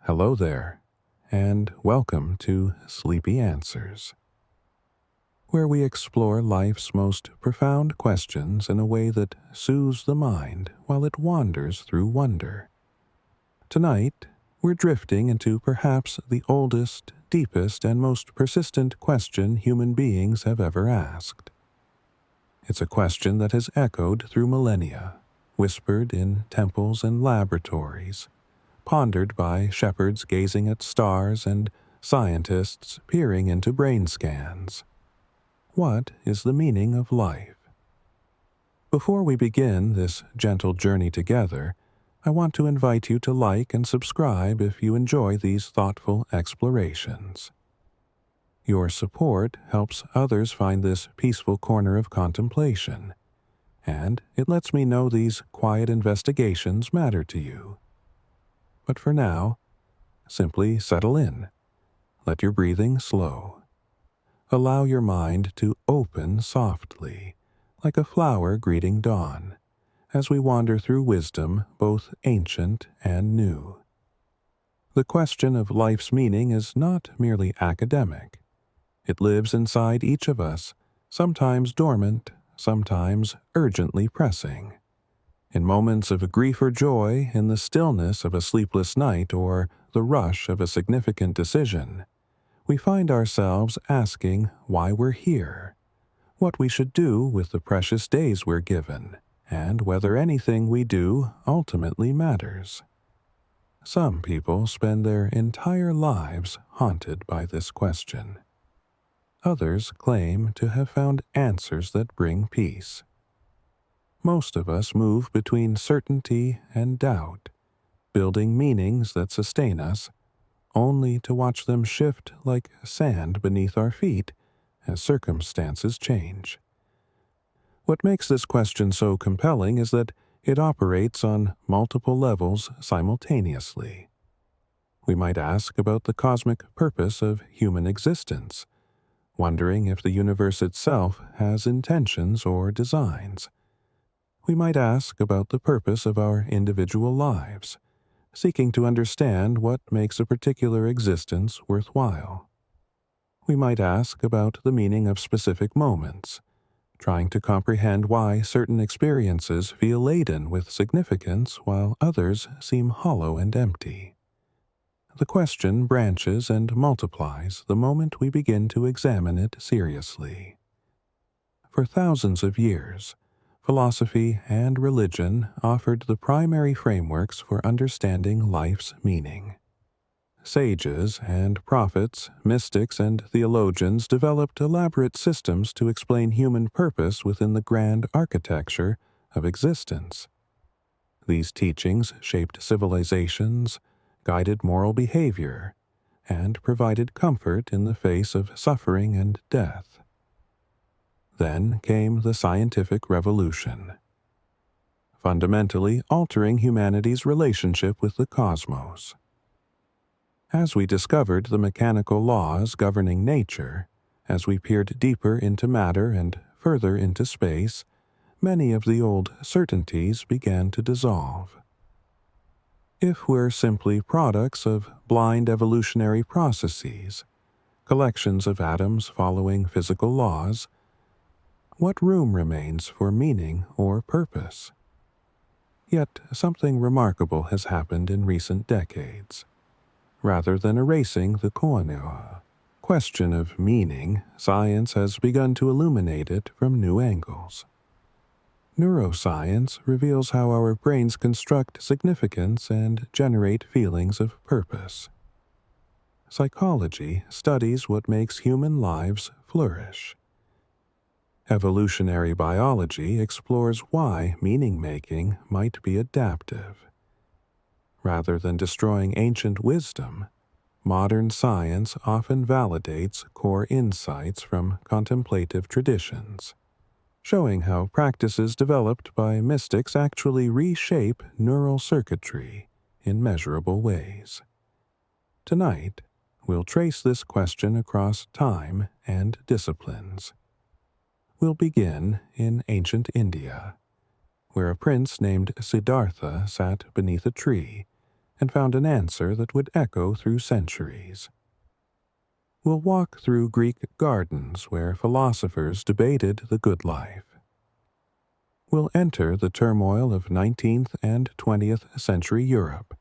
Hello there, and welcome to Sleepy Answers, where we explore life's most profound questions in a way that soothes the mind while it wanders through wonder. Tonight, we're drifting into perhaps the oldest, deepest, and most persistent question human beings have ever asked. It's a question that has echoed through millennia, whispered in temples and laboratories, pondered by shepherds gazing at stars and scientists peering into brain scans. What is the meaning of life? Before we begin this gentle journey together, I want to invite you to like and subscribe if you enjoy these thoughtful explorations. Your support helps others find this peaceful corner of contemplation, and it lets me know these quiet investigations matter to you. But for now, simply settle in. Let your breathing slow. Allow your mind to open softly, like a flower greeting dawn, as we wander through wisdom both ancient and new. The question of life's meaning is not merely academic. It lives inside each of us, sometimes dormant, sometimes urgently pressing. In moments of grief or joy, in the stillness of a sleepless night, or the rush of a significant decision, we find ourselves asking why we're here, what we should do with the precious days we're given, and whether anything we do ultimately matters. Some people spend their entire lives haunted by this question. Others claim to have found answers that bring peace. Most of us move between certainty and doubt, building meanings that sustain us, only to watch them shift like sand beneath our feet as circumstances change. What makes this question so compelling is that it operates on multiple levels simultaneously. We might ask about the cosmic purpose of human existence, wondering if the universe itself has intentions or designs. We might ask about the purpose of our individual lives, seeking to understand what makes a particular existence worthwhile. We might ask about the meaning of specific moments, trying to comprehend why certain experiences feel laden with significance while others seem hollow and empty. The question branches and multiplies the moment we begin to examine it seriously. For thousands of years, philosophy and religion offered the primary frameworks for understanding life's meaning. Sages and prophets, mystics and theologians developed elaborate systems to explain human purpose within the grand architecture of existence. These teachings shaped civilizations, guided moral behavior, and provided comfort in the face of suffering and death. Then came the scientific revolution, fundamentally altering humanity's relationship with the cosmos. As we discovered the mechanical laws governing nature, as we peered deeper into matter and further into space, many of the old certainties began to dissolve. If we're simply products of blind evolutionary processes, collections of atoms following physical laws, what room remains for meaning or purpose? Yet something remarkable has happened in recent decades. Rather than erasing the question of meaning, science has begun to illuminate it from new angles. Neuroscience reveals how our brains construct significance and generate feelings of purpose. Psychology studies what makes human lives flourish. Evolutionary biology explores why meaning-making might be adaptive. Rather than destroying ancient wisdom, modern science often validates core insights from contemplative traditions, showing how practices developed by mystics actually reshape neural circuitry in measurable ways. Tonight, we'll trace this question across time and disciplines. We'll begin in ancient India, where a prince named Siddhartha sat beneath a tree and found an answer that would echo through centuries. We'll walk through Greek gardens where philosophers debated the good life. We'll enter the turmoil of 19th and 20th century Europe,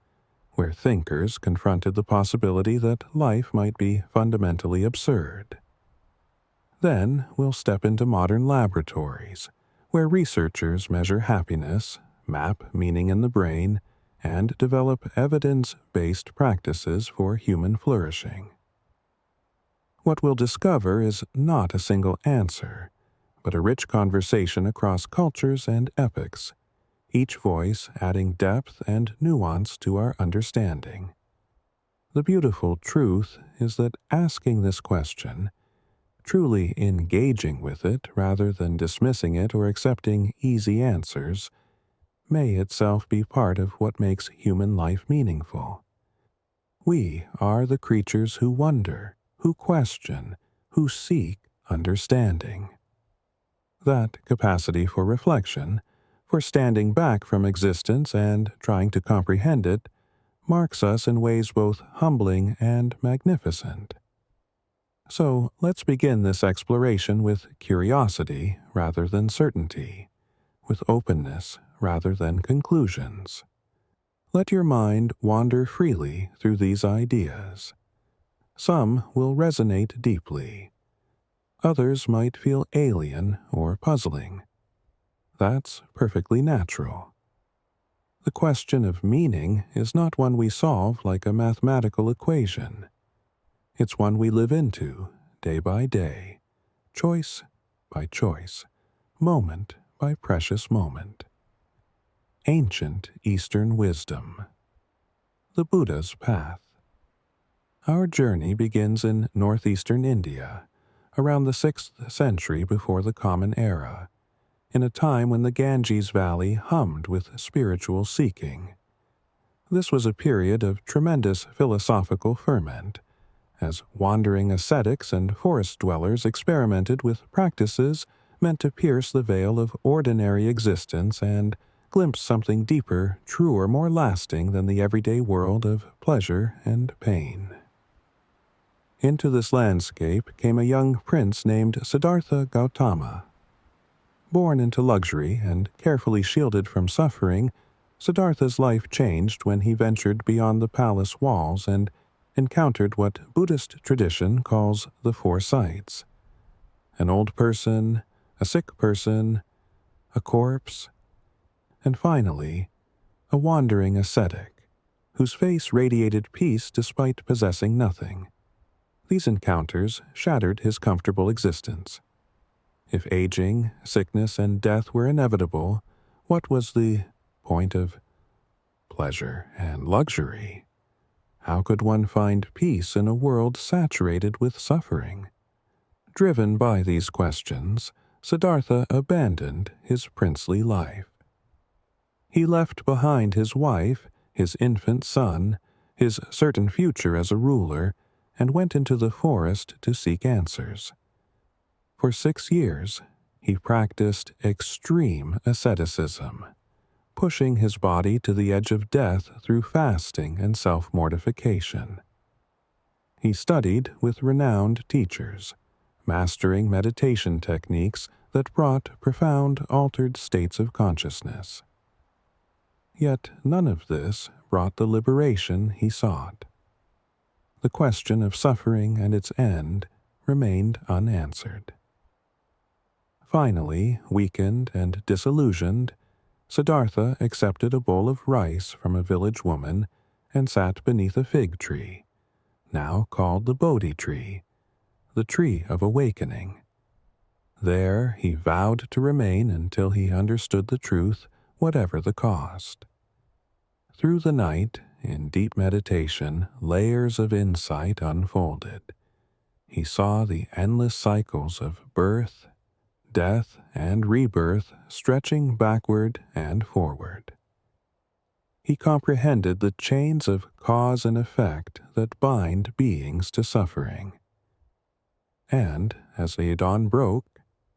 where thinkers confronted the possibility that life might be fundamentally absurd. Then we'll step into modern laboratories, where researchers measure happiness, map meaning in the brain, and develop evidence-based practices for human flourishing. What we'll discover is not a single answer, but a rich conversation across cultures and epochs, each voice adding depth and nuance to our understanding. The beautiful truth is that asking this question, truly engaging with it rather than dismissing it or accepting easy answers, may itself be part of what makes human life meaningful. We are the creatures who wonder, who question, who seek understanding. That capacity for reflection, for standing back from existence and trying to comprehend it, marks us in ways both humbling and magnificent. So let's begin this exploration with curiosity rather than certainty, with openness rather than conclusions. Let your mind wander freely through these ideas. Some will resonate deeply. Others might feel alien or puzzling. That's perfectly natural. The question of meaning is not one we solve like a mathematical equation. It's one we live into, day by day, choice by choice, moment by precious moment. Ancient Eastern wisdom. The Buddha's path. Our journey begins in northeastern India, around the 6th century before the Common Era, in a time when the Ganges Valley hummed with spiritual seeking. This was a period of tremendous philosophical ferment, as wandering ascetics and forest dwellers experimented with practices meant to pierce the veil of ordinary existence and glimpse something deeper, truer, more lasting than the everyday world of pleasure and pain. Into this landscape came a young prince named Siddhartha Gautama. Born into luxury and carefully shielded from suffering, Siddhartha's life changed when he ventured beyond the palace walls and encountered what Buddhist tradition calls the four sights: an old person, a sick person, a corpse, and finally, a wandering ascetic, whose face radiated peace despite possessing nothing. These encounters shattered his comfortable existence. If aging, sickness, and death were inevitable, what was the point of pleasure and luxury? How could one find peace in a world saturated with suffering? Driven by these questions, Siddhartha abandoned his princely life. He left behind his wife, his infant son, his certain future as a ruler, and went into the forest to seek answers. For 6 years, he practiced extreme asceticism, pushing his body to the edge of death through fasting and self-mortification. He studied with renowned teachers, mastering meditation techniques that brought profound altered states of consciousness. Yet none of this brought the liberation he sought. The question of suffering and its end remained unanswered. Finally, weakened and disillusioned, Siddhartha accepted a bowl of rice from a village woman and sat beneath a fig tree, now called the Bodhi tree, the tree of awakening. There he vowed to remain until he understood the truth, whatever the cost. Through the night, in deep meditation, layers of insight unfolded. He saw the endless cycles of birth, death, and rebirth stretching backward and forward. He comprehended the chains of cause and effect that bind beings to suffering. And, as the dawn broke,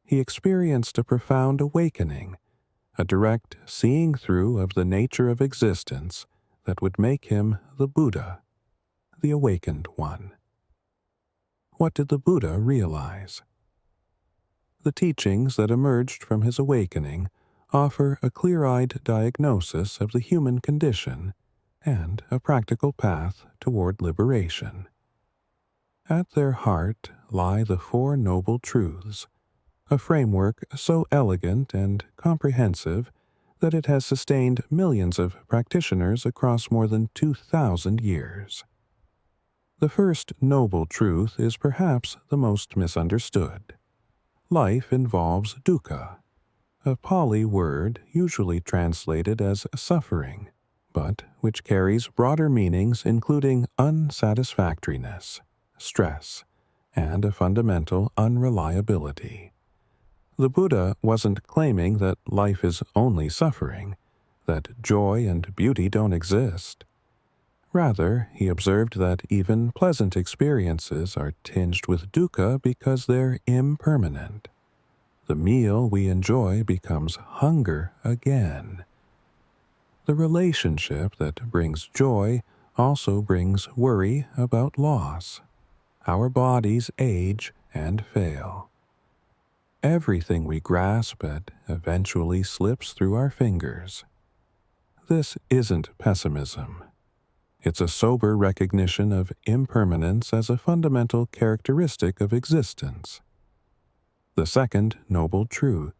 he experienced a profound awakening, a direct seeing through of the nature of existence that would make him the Buddha, the awakened one. What did the Buddha realize? The teachings that emerged from his awakening offer a clear-eyed diagnosis of the human condition and a practical path toward liberation. At their heart lie the Four Noble Truths, a framework so elegant and comprehensive that it has sustained millions of practitioners across more than 2,000 years. The first noble truth is perhaps the most misunderstood. Life involves dukkha, a Pali word usually translated as suffering, but which carries broader meanings including unsatisfactoriness, stress, and a fundamental unreliability. The Buddha wasn't claiming that life is only suffering, that joy and beauty don't exist. Rather, he observed that even pleasant experiences are tinged with dukkha because they're impermanent. The meal we enjoy becomes hunger again. The relationship that brings joy also brings worry about loss. Our bodies age and fail. Everything we grasp at eventually slips through our fingers. This isn't pessimism. It's a sober recognition of impermanence as a fundamental characteristic of existence. The second noble truth.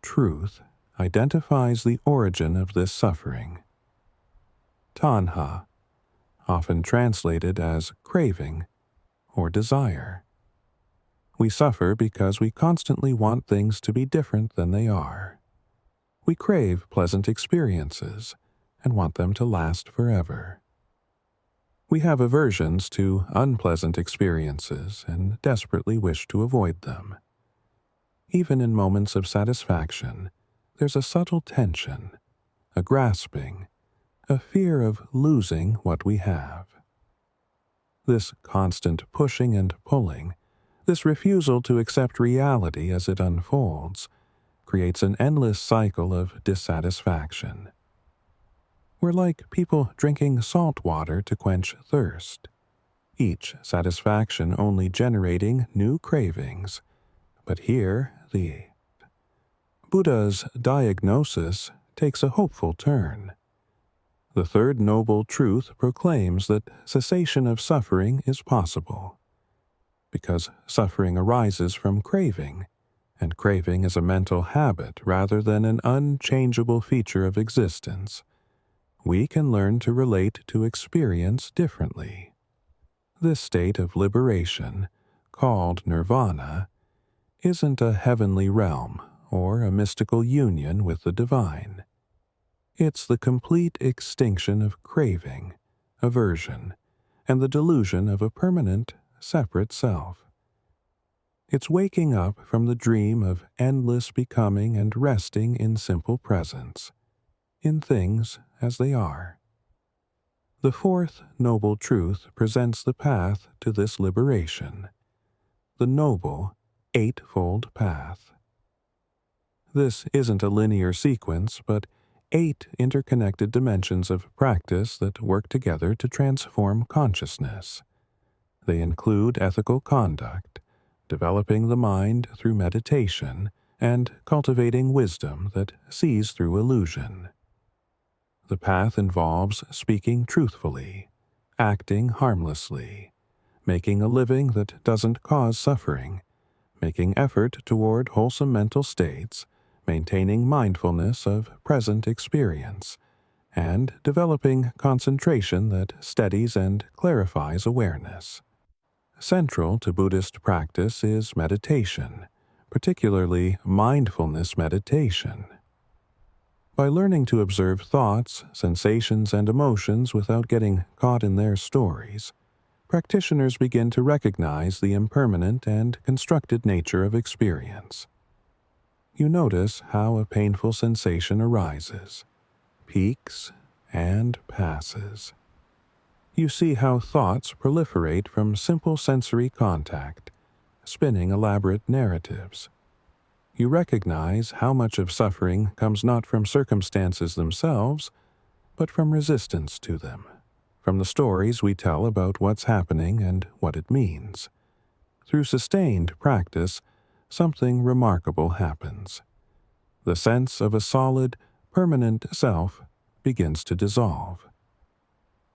Truth identifies the origin of this suffering. Tanha, often translated as craving or desire. We suffer because we constantly want things to be different than they are. We crave pleasant experiences and want them to last forever. We have aversions to unpleasant experiences and desperately wish to avoid them. Even in moments of satisfaction, there's a subtle tension, a grasping, a fear of losing what we have. This constant pushing and pulling, this refusal to accept reality as it unfolds, creates an endless cycle of dissatisfaction. We're like people drinking salt water to quench thirst, each satisfaction only generating new cravings. But here, the Buddha's diagnosis takes a hopeful turn. The third noble truth proclaims that cessation of suffering is possible, because suffering arises from craving, and craving is a mental habit rather than an unchangeable feature of existence. We can learn to relate to experience differently. This state of liberation, called nirvana, isn't a heavenly realm or a mystical union with the divine. It's the complete extinction of craving, aversion, and the delusion of a permanent, separate self. It's waking up from the dream of endless becoming and resting in simple presence, in things as they are. The fourth noble truth presents the path to this liberation, the noble eightfold path. This isn't a linear sequence, but 8 interconnected dimensions of practice that work together to transform consciousness. They include ethical conduct, developing the mind through meditation, and cultivating wisdom that sees through illusion. The path involves speaking truthfully, acting harmlessly, making a living that doesn't cause suffering, making effort toward wholesome mental states, maintaining mindfulness of present experience, and developing concentration that steadies and clarifies awareness. Central to Buddhist practice is meditation, particularly mindfulness meditation. By learning to observe thoughts, sensations, and emotions without getting caught in their stories, practitioners begin to recognize the impermanent and constructed nature of experience. You notice how a painful sensation arises, peaks, and passes. You see how thoughts proliferate from simple sensory contact, spinning elaborate narratives. you recognize how much of suffering comes not from circumstances themselves, but from resistance to them, from the stories we tell about what's happening and what it means. Through sustained practice, something remarkable happens. The sense of a solid, permanent self begins to dissolve.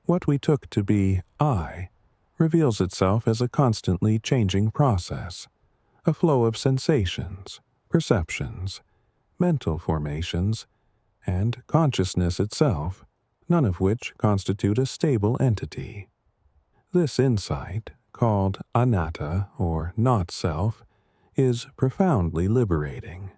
What we took to be I reveals itself as a constantly changing process, a flow of sensations, perceptions, mental formations, and consciousness itself, none of which constitute a stable entity. This insight, called anatta or not-self, is profoundly liberating.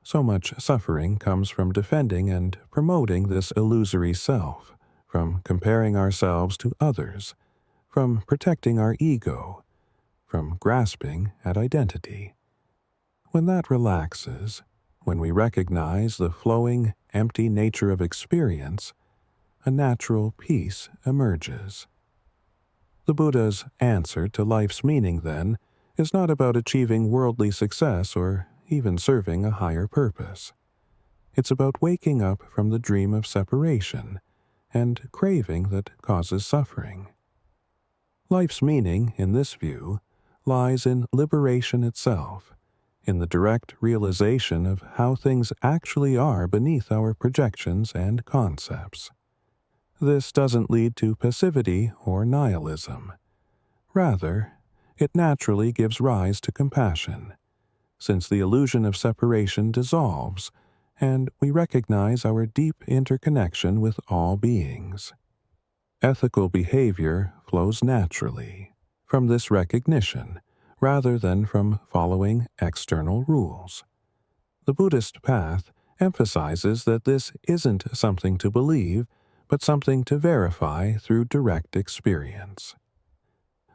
So much suffering comes from defending and promoting this illusory self, from comparing ourselves to others, from protecting our ego, from grasping at identity. When that relaxes, when we recognize the flowing, empty nature of experience, a natural peace emerges. The Buddha's answer to life's meaning, then, is not about achieving worldly success or even serving a higher purpose. It's about waking up from the dream of separation and craving that causes suffering. Life's meaning, in this view, lies in liberation itself, in the direct realization of how things actually are beneath our projections and concepts. This doesn't lead to passivity or nihilism. Rather, it naturally gives rise to compassion, since the illusion of separation dissolves and we recognize our deep interconnection with all beings. Ethical behavior flows naturally from this recognition rather than from following external rules. The Buddhist path emphasizes that this isn't something to believe, but something to verify through direct experience.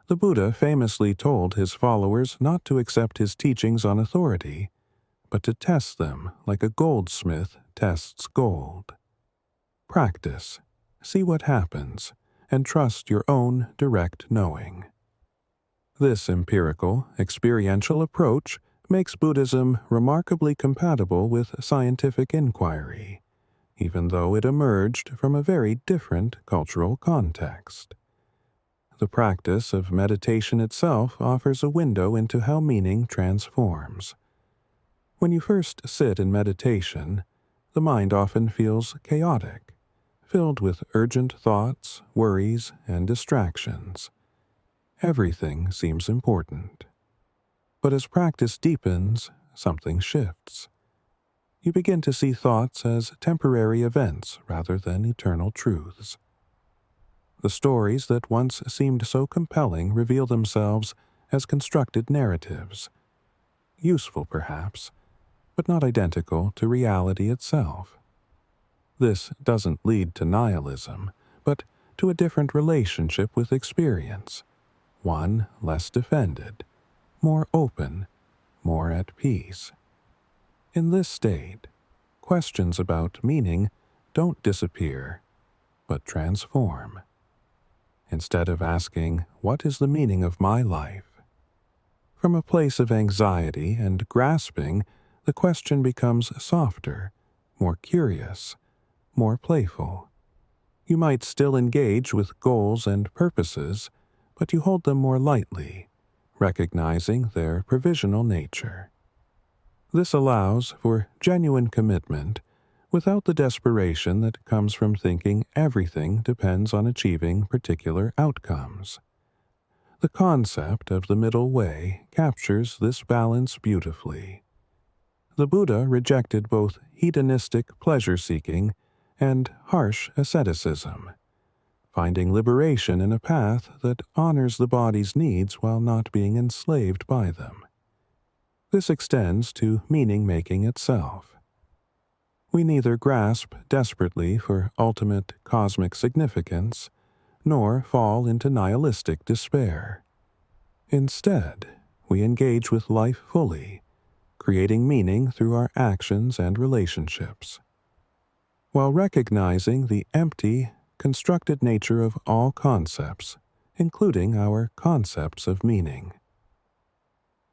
The Buddha famously told his followers not to accept his teachings on authority, but to test them like a goldsmith tests gold. Practice, see what happens, and trust your own direct knowing. This empirical, experiential approach makes Buddhism remarkably compatible with scientific inquiry, even though it emerged from a very different cultural context. The practice of meditation itself offers a window into how meaning transforms. When you first sit in meditation, the mind often feels chaotic, filled with urgent thoughts, worries, and distractions. Everything seems important. But as practice deepens, something shifts. You begin to see thoughts as temporary events rather than eternal truths. The stories that once seemed so compelling reveal themselves as constructed narratives, useful perhaps, but not identical to reality itself. This doesn't lead to nihilism, but to a different relationship with experience, one less defended, more open, more at peace. In this state, questions about meaning don't disappear, but transform. Instead of asking, "What is the meaning of my life?" From a place of anxiety and grasping, the question becomes softer, more curious, more playful. You might still engage with goals and purposes, but you hold them more lightly, recognizing their provisional nature. This allows for genuine commitment without the desperation that comes from thinking everything depends on achieving particular outcomes. The concept of the middle way captures this balance beautifully. The Buddha rejected both hedonistic pleasure-seeking and harsh asceticism, finding liberation in a path that honors the body's needs while not being enslaved by them. This extends to meaning-making itself. We neither grasp desperately for ultimate cosmic significance, nor fall into nihilistic despair. Instead, we engage with life fully, creating meaning through our actions and relationships, while recognizing the empty, constructed nature of all concepts, including our concepts of meaning.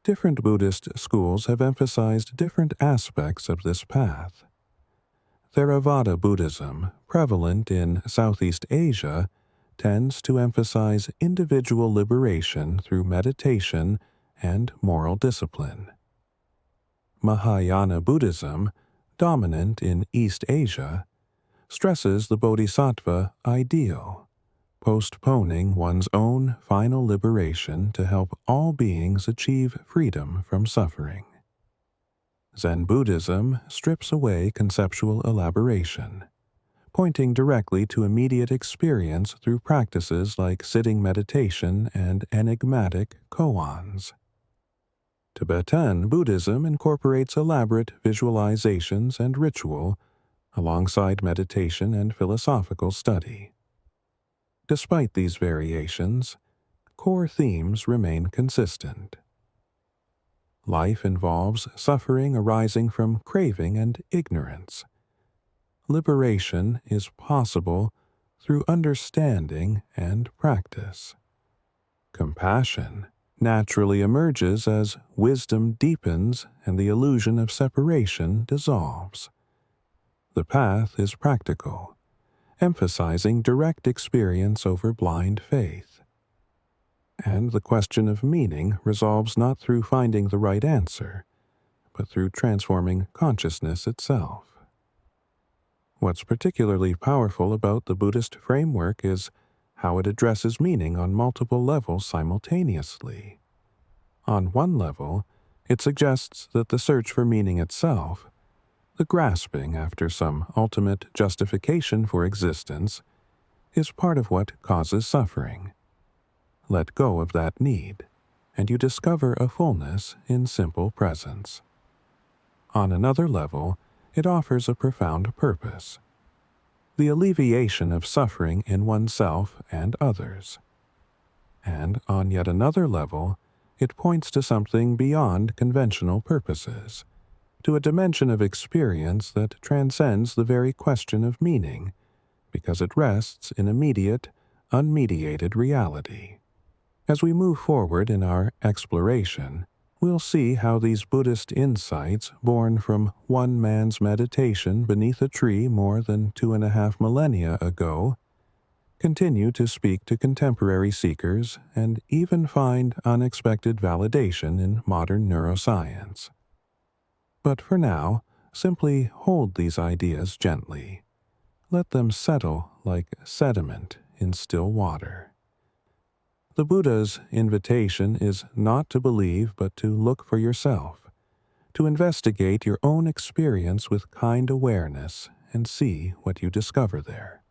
Different Buddhist schools have emphasized different aspects of this path. Theravada Buddhism, prevalent in Southeast Asia, tends to emphasize individual liberation through meditation and moral discipline. Mahayana Buddhism, dominant in East Asia, stresses the bodhisattva ideal, postponing one's own final liberation to help all beings achieve freedom from suffering. Zen Buddhism strips away conceptual elaboration, pointing directly to immediate experience through practices like sitting meditation and enigmatic koans. Tibetan Buddhism incorporates elaborate visualizations and ritual alongside meditation and philosophical study. Despite these variations, core themes remain consistent. Life involves suffering arising from craving and ignorance. Liberation is possible through understanding and practice. Compassion naturally emerges as wisdom deepens and the illusion of separation dissolves. The path is practical, emphasizing direct experience over blind faith. And the question of meaning resolves not through finding the right answer, but through transforming consciousness itself. What's particularly powerful about the Buddhist framework is how it addresses meaning on multiple levels simultaneously. On one level, it suggests that the search for meaning itself, the grasping after some ultimate justification for existence, is part of what causes suffering. Let go of that need, and you discover a fullness in simple presence. On another level, it offers a profound purpose: the alleviation of suffering in oneself and others. And on yet another level, it points to something beyond conventional purposes, to a dimension of experience that transcends the very question of meaning, because it rests in immediate, unmediated reality. As we move forward in our exploration, we'll see how these Buddhist insights, born from one man's meditation beneath a tree more than 2.5 millennia ago, continue to speak to contemporary seekers and even find unexpected validation in modern neuroscience. But for now, simply hold these ideas gently. Let them settle like sediment in still water. The Buddha's invitation is not to believe but to look for yourself, to investigate your own experience with kind awareness and see what you discover there.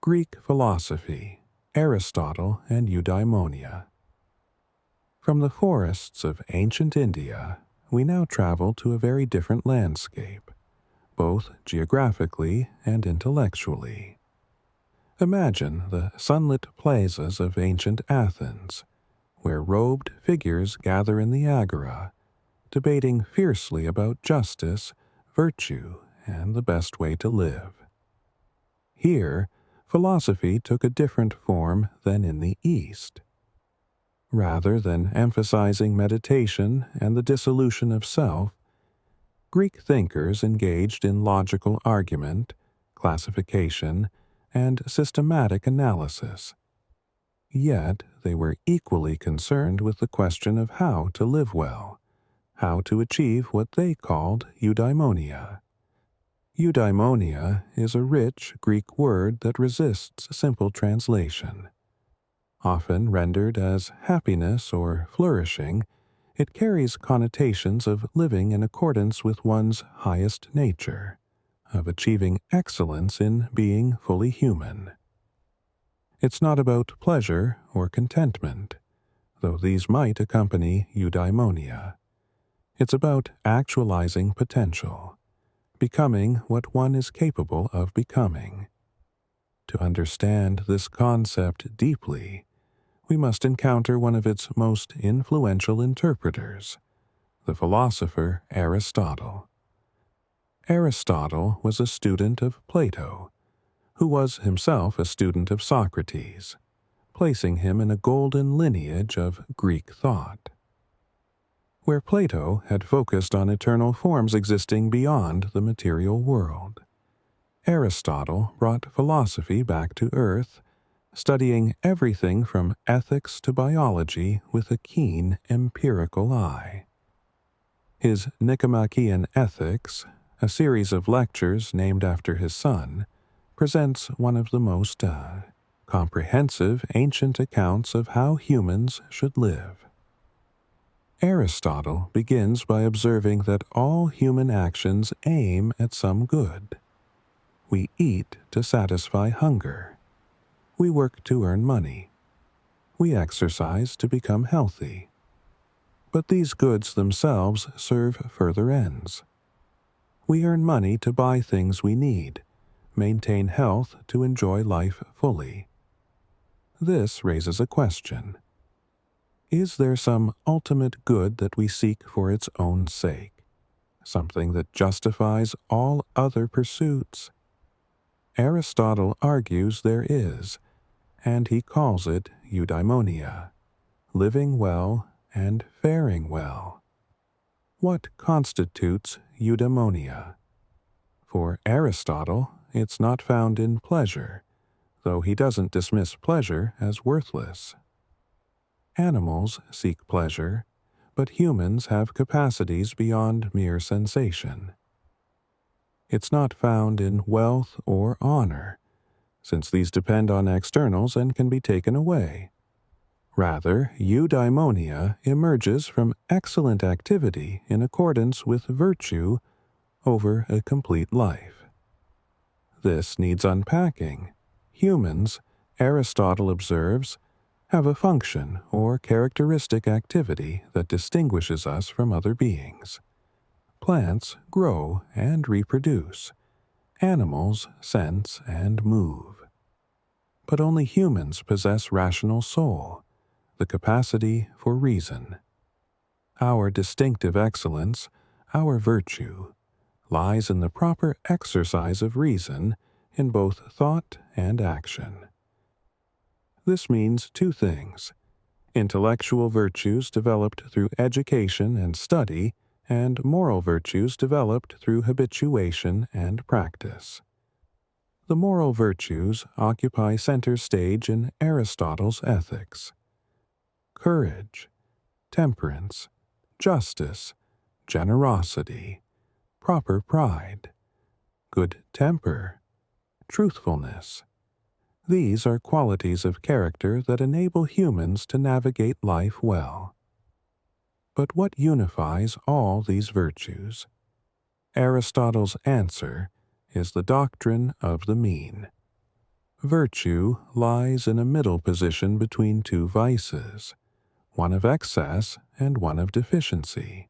Greek philosophy, Aristotle and eudaimonia. From the forests of ancient India, we now travel to a very different landscape, both geographically and intellectually. Imagine the sunlit plazas of ancient Athens, where robed figures gather in the agora, debating fiercely about justice, virtue, and the best way to live. Here, philosophy took a different form than in the East. Rather than emphasizing meditation and the dissolution of self, Greek thinkers engaged in logical argument, classification, and systematic analysis. Yet they were equally concerned with the question of how to live well, how to achieve what they called eudaimonia. Eudaimonia is a rich Greek word that resists simple translation. Often rendered as happiness or flourishing, it carries connotations of living in accordance with one's highest nature, of achieving excellence in being fully human. It's not about pleasure or contentment, though these might accompany eudaimonia. It's about actualizing potential, becoming what one is capable of becoming. To understand this concept deeply, we must encounter one of its most influential interpreters, the philosopher Aristotle. Aristotle was a student of Plato, who was himself a student of Socrates, placing him in a golden lineage of Greek thought. where Plato had focused on eternal forms existing beyond the material world. Aristotle brought philosophy back to earth, studying everything from ethics to biology with a keen empirical eye. His Nicomachean Ethics, a series of lectures named after his son, presents one of the most comprehensive ancient accounts of how humans should live. Aristotle begins by observing that all human actions aim at some good. We eat to satisfy hunger. We work to earn money. We exercise to become healthy. But these goods themselves serve further ends. We earn money to buy things we need, maintain health to enjoy life fully. This raises a question. Is there some ultimate good that we seek for its own sake, something that justifies all other pursuits? Aristotle argues there is, and he calls it eudaimonia, living well and faring well. What constitutes eudaimonia? For Aristotle, it's not found in pleasure, though he doesn't dismiss pleasure as worthless. Animals seek pleasure, but humans have capacities beyond mere sensation. It's not found in wealth or honor, since these depend on externals and can be taken away. Rather, eudaimonia emerges from excellent activity in accordance with virtue over a complete life. This needs unpacking. Humans, Aristotle observes, have a function or characteristic activity that distinguishes us from other beings. Plants grow and reproduce. Animals sense and move. But only humans possess rational soul, the capacity for reason. Our distinctive excellence, our virtue, lies in the proper exercise of reason in both thought and action. This means two things: intellectual virtues developed through education and study, and moral virtues developed through habituation and practice. The moral virtues occupy center stage in Aristotle's ethics. Courage, temperance, justice, generosity, proper pride, good temper, truthfulness. These are qualities of character that enable humans to navigate life well. But what unifies all these virtues? Aristotle's answer is the doctrine of the mean. Virtue lies in a middle position between two vices, one of excess and one of deficiency.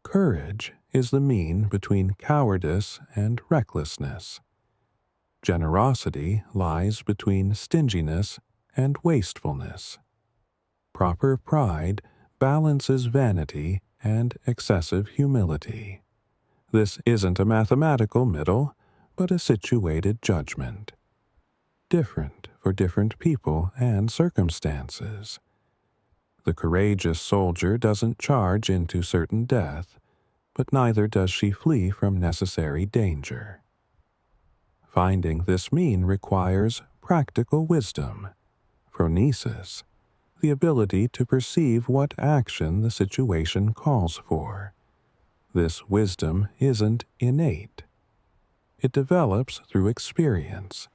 Courage is the mean between cowardice and recklessness. Generosity lies between stinginess and wastefulness. Proper pride balances vanity and excessive humility. This isn't a mathematical middle, but a situated judgment. Different for different people and circumstances. The courageous soldier doesn't charge into certain death, but neither does she flee from necessary danger. Finding this mean requires practical wisdom, phronesis, the ability to perceive what action the situation calls for. This wisdom isn't innate. It develops through experience,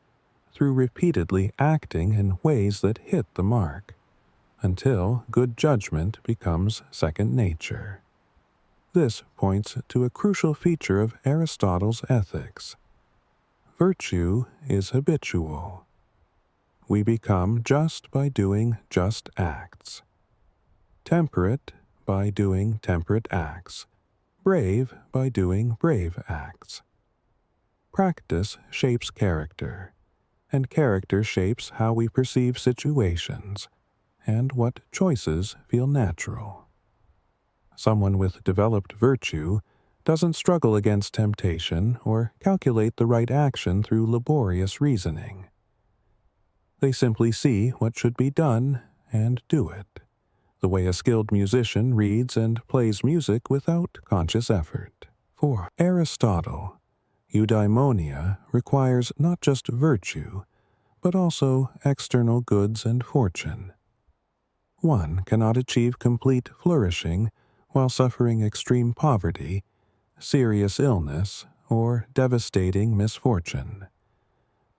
through repeatedly acting in ways that hit the mark, until good judgment becomes second nature. This points to a crucial feature of Aristotle's ethics. Virtue is habitual. We become just by doing just acts. Temperate by doing temperate acts. Brave by doing brave acts. Practice shapes character, and character shapes how we perceive situations and what choices feel natural. Someone with developed virtue doesn't struggle against temptation or calculate the right action through laborious reasoning. They simply see what should be done and do it. the way a skilled musician reads and plays music without conscious effort. For Aristotle, eudaimonia requires not just virtue, but also external goods and fortune. One cannot achieve complete flourishing while suffering extreme poverty, serious illness, or devastating misfortune.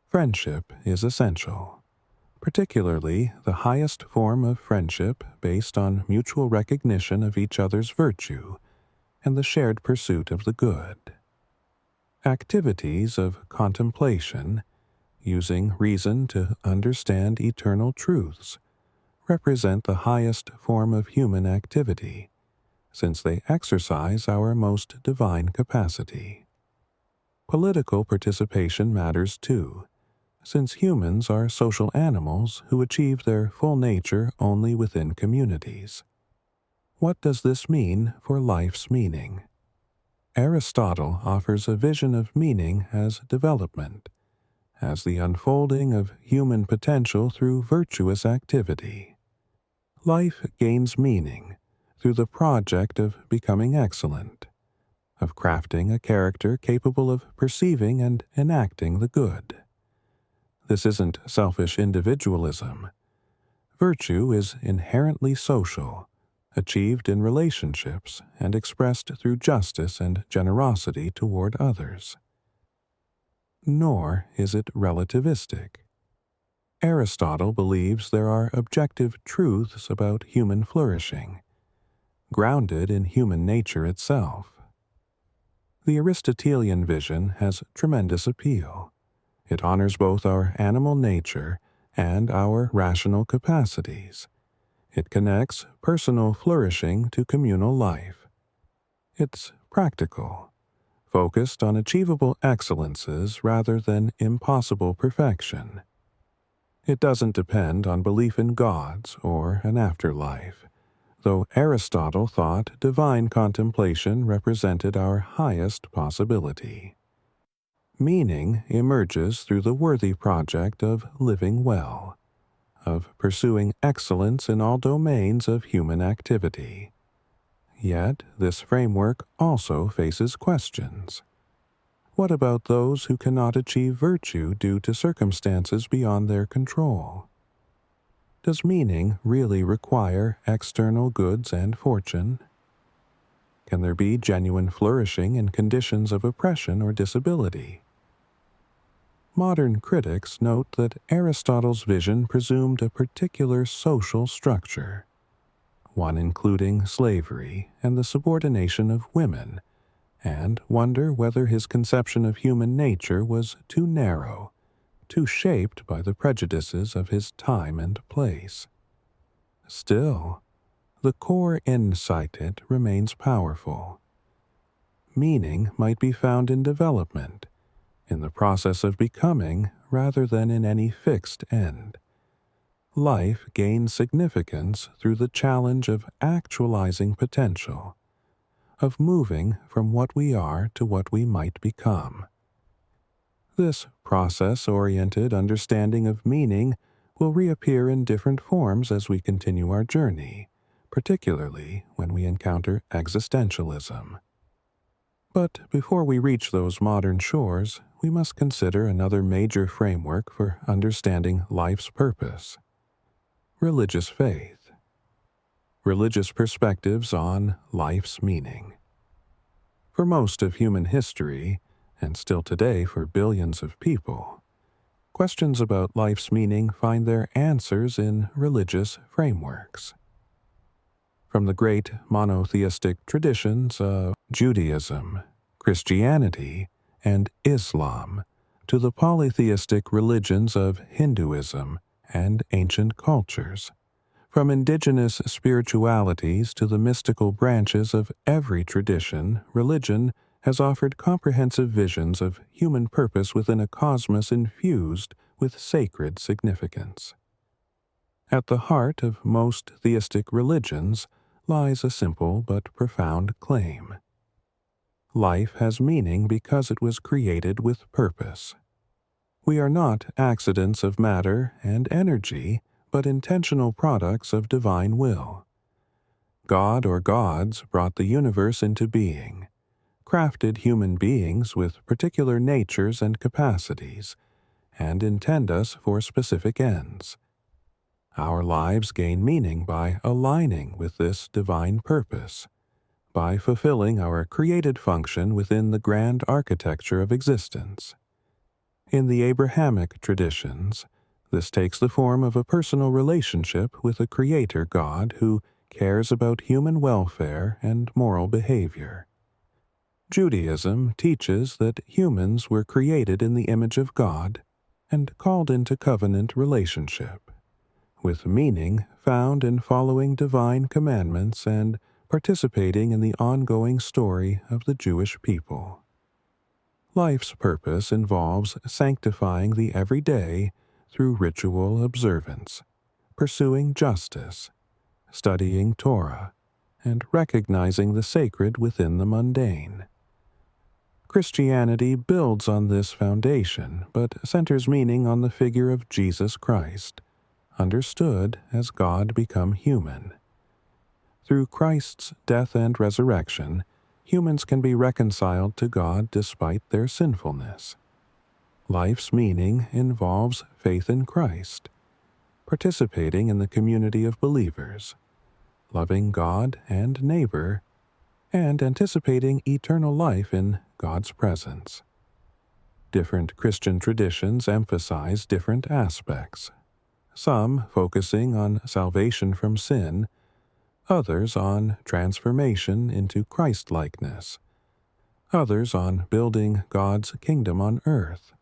Friendship is essential, particularly the highest form of friendship based on mutual recognition of each other's virtue and the shared pursuit of the good. Activities of contemplation, using reason to understand eternal truths, represent the highest form of human activity, since they exercise our most divine capacity. Political participation matters too, since humans are social animals who achieve their full nature only within communities. What does this mean for life's meaning? Aristotle offers a vision of meaning as development, as the unfolding of human potential through virtuous activity. Life gains meaning through the project of becoming excellent, of crafting a character capable of perceiving and enacting the good. This isn't selfish individualism. Virtue is inherently social, achieved in relationships and expressed through justice and generosity toward others. Nor is it relativistic. Aristotle believes there are objective truths about human flourishing, grounded in human nature itself. The Aristotelian vision has tremendous appeal. It honors both our animal nature and our rational capacities. It connects personal flourishing to communal life. It's practical, focused on achievable excellences rather than impossible perfection. It doesn't depend on belief in gods or an afterlife, though Aristotle thought divine contemplation represented our highest possibility. Meaning emerges through the worthy project of living well, of pursuing excellence in all domains of human activity. Yet this framework also faces questions. What about those who cannot achieve virtue due to circumstances beyond their control? Does meaning really require external goods and fortune? Can there be genuine flourishing in conditions of oppression or disability? Modern critics note that Aristotle's vision presumed a particular social structure, one including slavery and the subordination of women, and wonder whether his conception of human nature was too narrow, too shaped by the prejudices of his time and place. Still, the core insight it remains powerful. Meaning might be found in development, in the process of becoming rather than in any fixed end. Life gains significance through the challenge of actualizing potential, of moving from what we are to what we might become. This process-oriented understanding of meaning will reappear in different forms as we continue our journey, particularly when we encounter existentialism. But before we reach those modern shores, we must consider another major framework for understanding life's purpose: religious faith. Religious perspectives on life's meaning. For most of human history, and still today for billions of people, questions about life's meaning find their answers in religious frameworks. From the great monotheistic traditions of Judaism, Christianity, and Islam, to the polytheistic religions of Hinduism and ancient cultures, from indigenous spiritualities to the mystical branches of every tradition, religion has offered comprehensive visions of human purpose within a cosmos infused with sacred significance. At the heart of most theistic religions lies a simple but profound claim. Life has meaning because it was created with purpose. We are not accidents of matter and energy, but intentional products of divine will. God or gods brought the universe into being, crafted human beings with particular natures and capacities, and intend us for specific ends. Our lives gain meaning by aligning with this divine purpose, by fulfilling our created function within the grand architecture of existence. In the Abrahamic traditions, this takes the form of a personal relationship with a creator God who cares about human welfare and moral behavior. Judaism teaches that humans were created in the image of God and called into covenant relationship, with meaning found in following divine commandments and participating in the ongoing story of the Jewish people. Life's purpose involves sanctifying the everyday through ritual observance, pursuing justice, studying Torah, and recognizing the sacred within the mundane. Christianity builds on this foundation, but centers meaning on the figure of Jesus Christ, understood as God become human. Through Christ's death and resurrection, humans can be reconciled to God despite their sinfulness. Life's meaning involves faith in Christ, participating in the community of believers, loving God and neighbor, and anticipating eternal life in God's presence. Different Christian traditions emphasize different aspects, some focusing on salvation from sin, others on transformation into Christ-likeness, others on building God's kingdom on earth.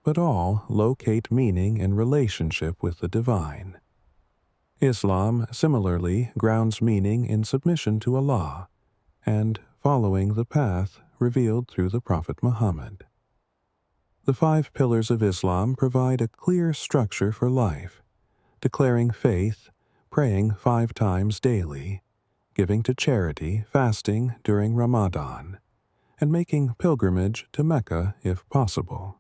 But all locate meaning in relationship with the divine. Islam similarly grounds meaning in submission to Allah and following the path revealed through the Prophet Muhammad. The 5 pillars of Islam provide a clear structure for life, declaring faith, praying 5 times daily, giving to charity, fasting during Ramadan, and making pilgrimage to Mecca if possible.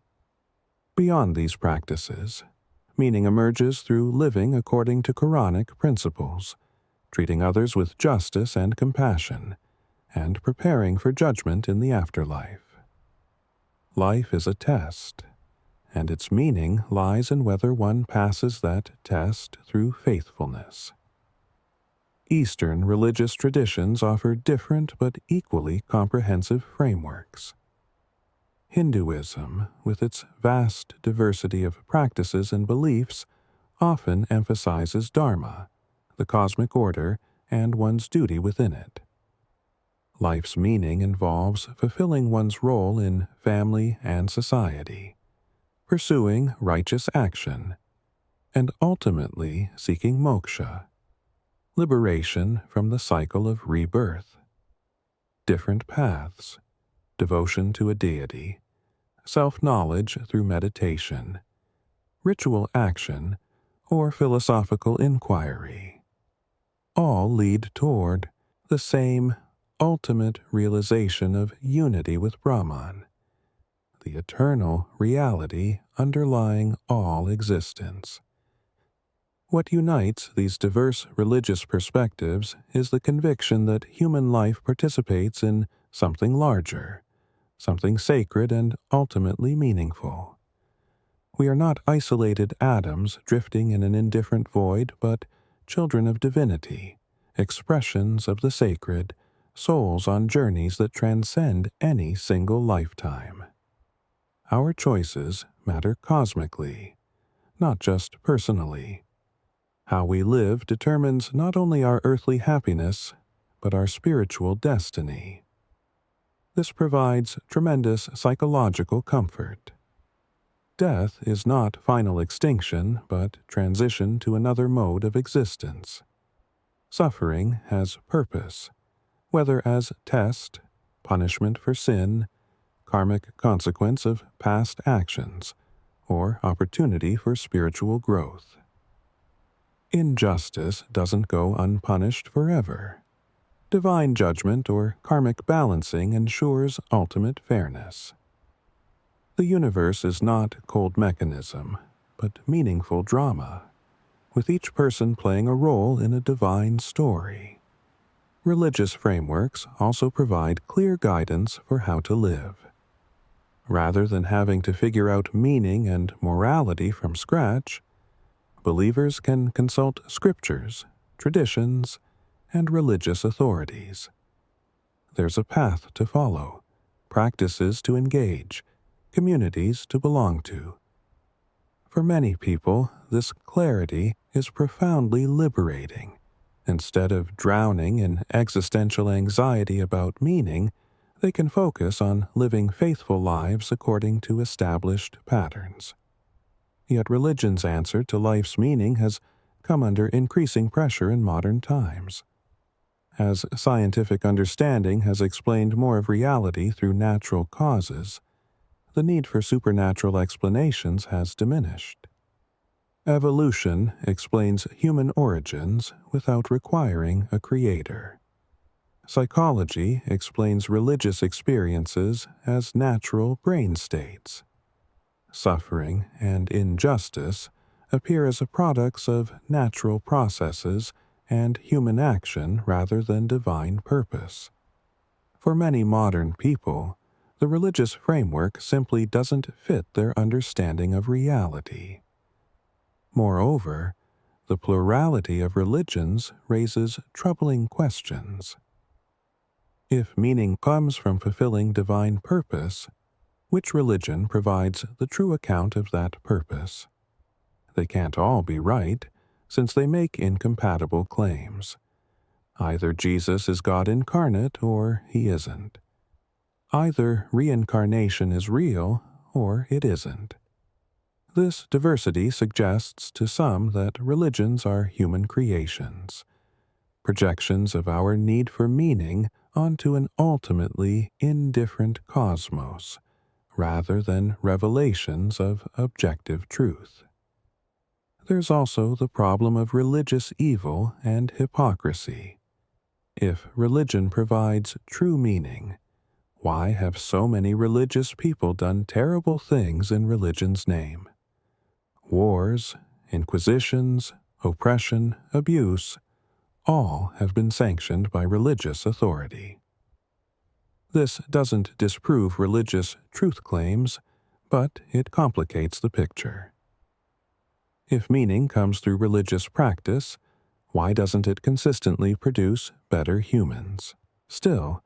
Beyond these practices, meaning emerges through living according to Quranic principles, treating others with justice and compassion, and preparing for judgment in the afterlife. Life is a test, and its meaning lies in whether one passes that test through faithfulness. Eastern religious traditions offer different but equally comprehensive frameworks. Hinduism, with its vast diversity of practices and beliefs, often emphasizes dharma, the cosmic order, and one's duty within it. Life's meaning involves fulfilling one's role in family and society, pursuing righteous action, and ultimately seeking moksha, liberation from the cycle of rebirth. Different paths, devotion to a deity, self-knowledge through meditation, ritual action, or philosophical inquiry, all lead toward the same ultimate realization of unity with Brahman, the eternal reality underlying all existence. What unites these diverse religious perspectives is the conviction that human life participates in something larger, something sacred and ultimately meaningful. We are not isolated atoms drifting in an indifferent void, but children of divinity, expressions of the sacred, souls on journeys that transcend any single lifetime. Our choices matter cosmically, not just personally. How we live determines not only our earthly happiness, but our spiritual destiny. This provides tremendous psychological comfort. Death is not final extinction, but transition to another mode of existence. Suffering has purpose, whether as test, punishment for sin, karmic consequence of past actions, or opportunity for spiritual growth. Injustice doesn't go unpunished forever. Divine judgment or karmic balancing ensures ultimate fairness. The universe is not cold mechanism, but meaningful drama, with each person playing a role in a divine story. Religious frameworks also provide clear guidance for how to live. Rather than having to figure out meaning and morality from scratch, believers can consult scriptures, traditions, and religious authorities. There's a path to follow, practices to engage, communities to belong to. For many people, this clarity is profoundly liberating. Instead of drowning in existential anxiety about meaning, they can focus on living faithful lives according to established patterns. Yet religion's answer to life's meaning has come under increasing pressure in modern times. As scientific understanding has explained more of reality through natural causes, the need for supernatural explanations has diminished. Evolution explains human origins without requiring a creator. Psychology explains religious experiences as natural brain states. Suffering and injustice appear as products of natural processes and human action rather than divine purpose. For many modern people, the religious framework simply doesn't fit their understanding of reality. Moreover, the plurality of religions raises troubling questions. If meaning comes from fulfilling divine purpose, which religion provides the true account of that purpose? They can't all be right, since they make incompatible claims. Either Jesus is God incarnate or he isn't. Either reincarnation is real or it isn't. This diversity suggests to some that religions are human creations, projections of our need for meaning onto an ultimately indifferent cosmos, rather than revelations of objective truth. There's also the problem of religious evil and hypocrisy. If religion provides true meaning, why have so many religious people done terrible things in religion's name? Wars, inquisitions, oppression, abuse, all have been sanctioned by religious authority. This doesn't disprove religious truth claims, but it complicates the picture. If meaning comes through religious practice, why doesn't it consistently produce better humans? Still,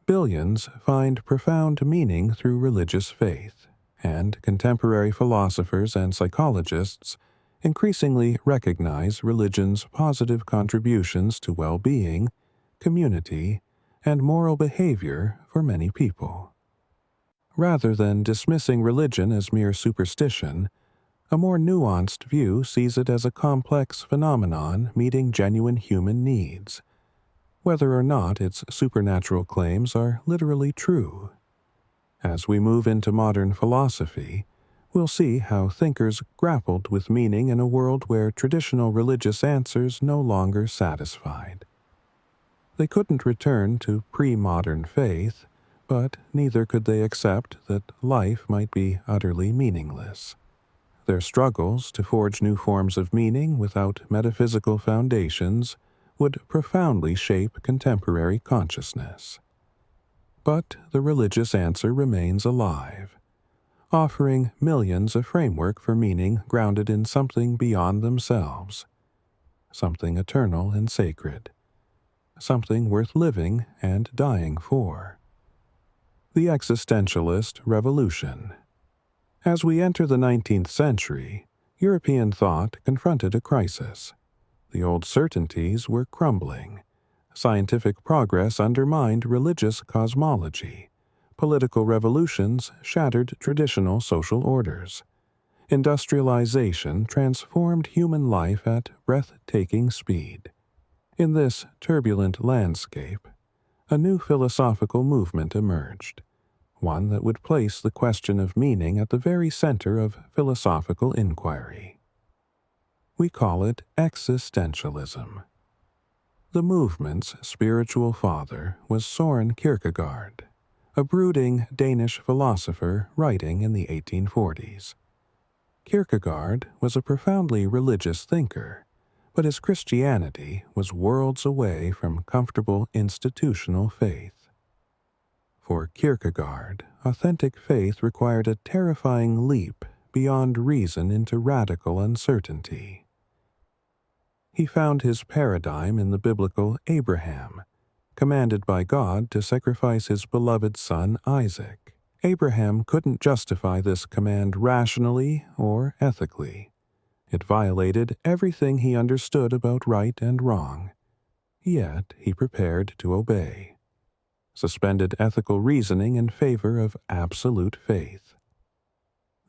billions find profound meaning through religious faith, and contemporary philosophers and psychologists increasingly recognize religion's positive contributions to well-being, community, and moral behavior for many people. Rather than dismissing religion as mere superstition, a more nuanced view sees it as a complex phenomenon meeting genuine human needs, whether or not its supernatural claims are literally true. As we move into modern philosophy, we'll see how thinkers grappled with meaning in a world where traditional religious answers no longer satisfied. They couldn't return to pre-modern faith, but neither could they accept that life might be utterly meaningless. Their struggles to forge new forms of meaning without metaphysical foundations would profoundly shape contemporary consciousness. But the religious answer remains alive, offering millions a framework for meaning grounded in something beyond themselves, something eternal and sacred, something worth living and dying for. The existentialist revolution. As we enter the 19th century, European thought confronted a crisis. The old certainties were crumbling. Scientific progress undermined religious cosmology. Political revolutions shattered traditional social orders. Industrialization transformed human life at breathtaking speed. In this turbulent landscape, a new philosophical movement emerged, one that would place the question of meaning at the very center of philosophical inquiry. We call it existentialism. The movement's spiritual father was Søren Kierkegaard, a brooding Danish philosopher writing in the 1840s. Kierkegaard was a profoundly religious thinker, but his Christianity was worlds away from comfortable institutional faith. For Kierkegaard, authentic faith required a terrifying leap beyond reason into radical uncertainty. He found his paradigm in the biblical Abraham, commanded by God to sacrifice his beloved son Isaac. Abraham couldn't justify this command rationally or ethically. It violated everything he understood about right and wrong. Yet he prepared to obey. Suspended ethical reasoning in favor of absolute faith.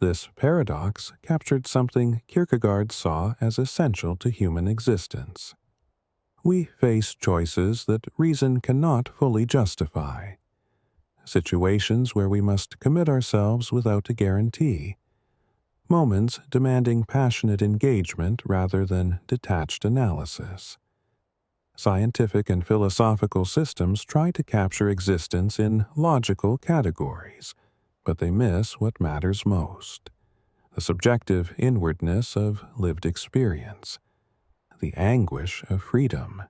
This paradox captured something Kierkegaard saw as essential to human existence. We face choices that reason cannot fully justify, situations where we must commit ourselves without a guarantee, moments demanding passionate engagement rather than detached analysis. Scientific and philosophical systems try to capture existence in logical categories, but they miss what matters most: the subjective inwardness of lived experience, the anguish of freedom,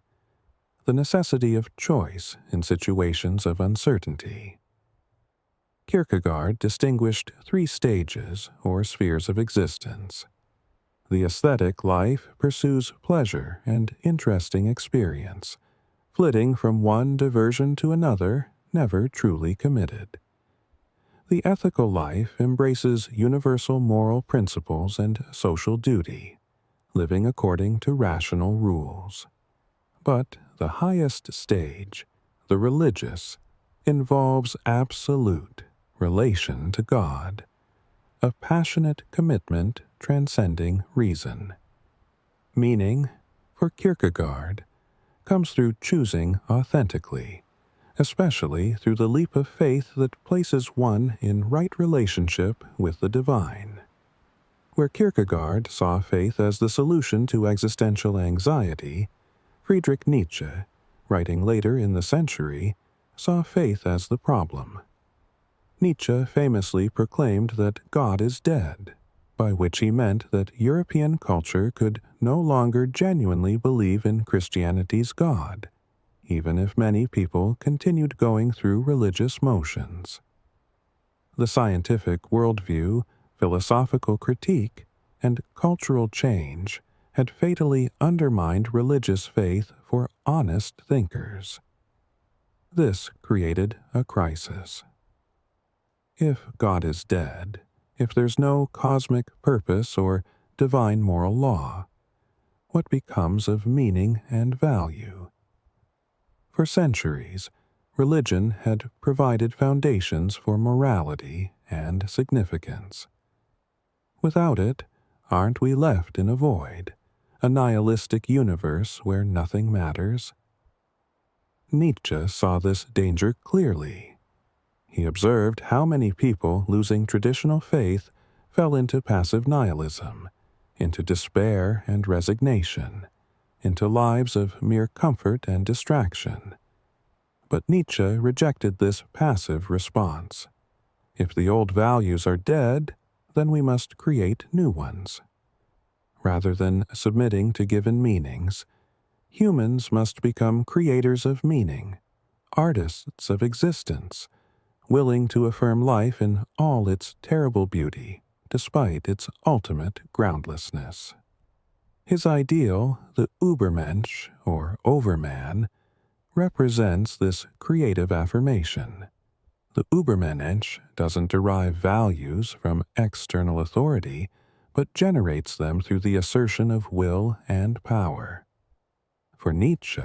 the necessity of choice in situations of uncertainty. Kierkegaard distinguished 3 stages or spheres of existence. The aesthetic life pursues pleasure and interesting experience, flitting from one diversion to another, never truly committed. The ethical life embraces universal moral principles and social duty, living according to rational rules. But the highest stage, the religious, involves absolute relation to God, a passionate commitment transcending reason. Meaning, for Kierkegaard, comes through choosing authentically, especially through the leap of faith that places one in right relationship with the divine. Where Kierkegaard saw faith as the solution to existential anxiety, Friedrich Nietzsche, writing later in the century, saw faith as the problem. Nietzsche famously proclaimed that God is dead, by which he meant that European culture could no longer genuinely believe in Christianity's God, even if many people continued going through religious motions. The scientific worldview, philosophical critique, and cultural change had fatally undermined religious faith for honest thinkers. This created a crisis. If God is dead, if there's no cosmic purpose or divine moral law, what becomes of meaning and value? For centuries, religion had provided foundations for morality and significance. Without it, aren't we left in a void, a nihilistic universe where nothing matters? Nietzsche saw this danger clearly. He observed how many people losing traditional faith fell into passive nihilism, into despair and resignation, into lives of mere comfort and distraction. But Nietzsche rejected this passive response. If the old values are dead, then we must create new ones. Rather than submitting to given meanings, humans must become creators of meaning, artists of existence, willing to affirm life in all its terrible beauty, despite its ultimate groundlessness. His ideal, the Übermensch, or Overman, represents this creative affirmation. The Übermensch doesn't derive values from external authority, but generates them through the assertion of will and power. For Nietzsche,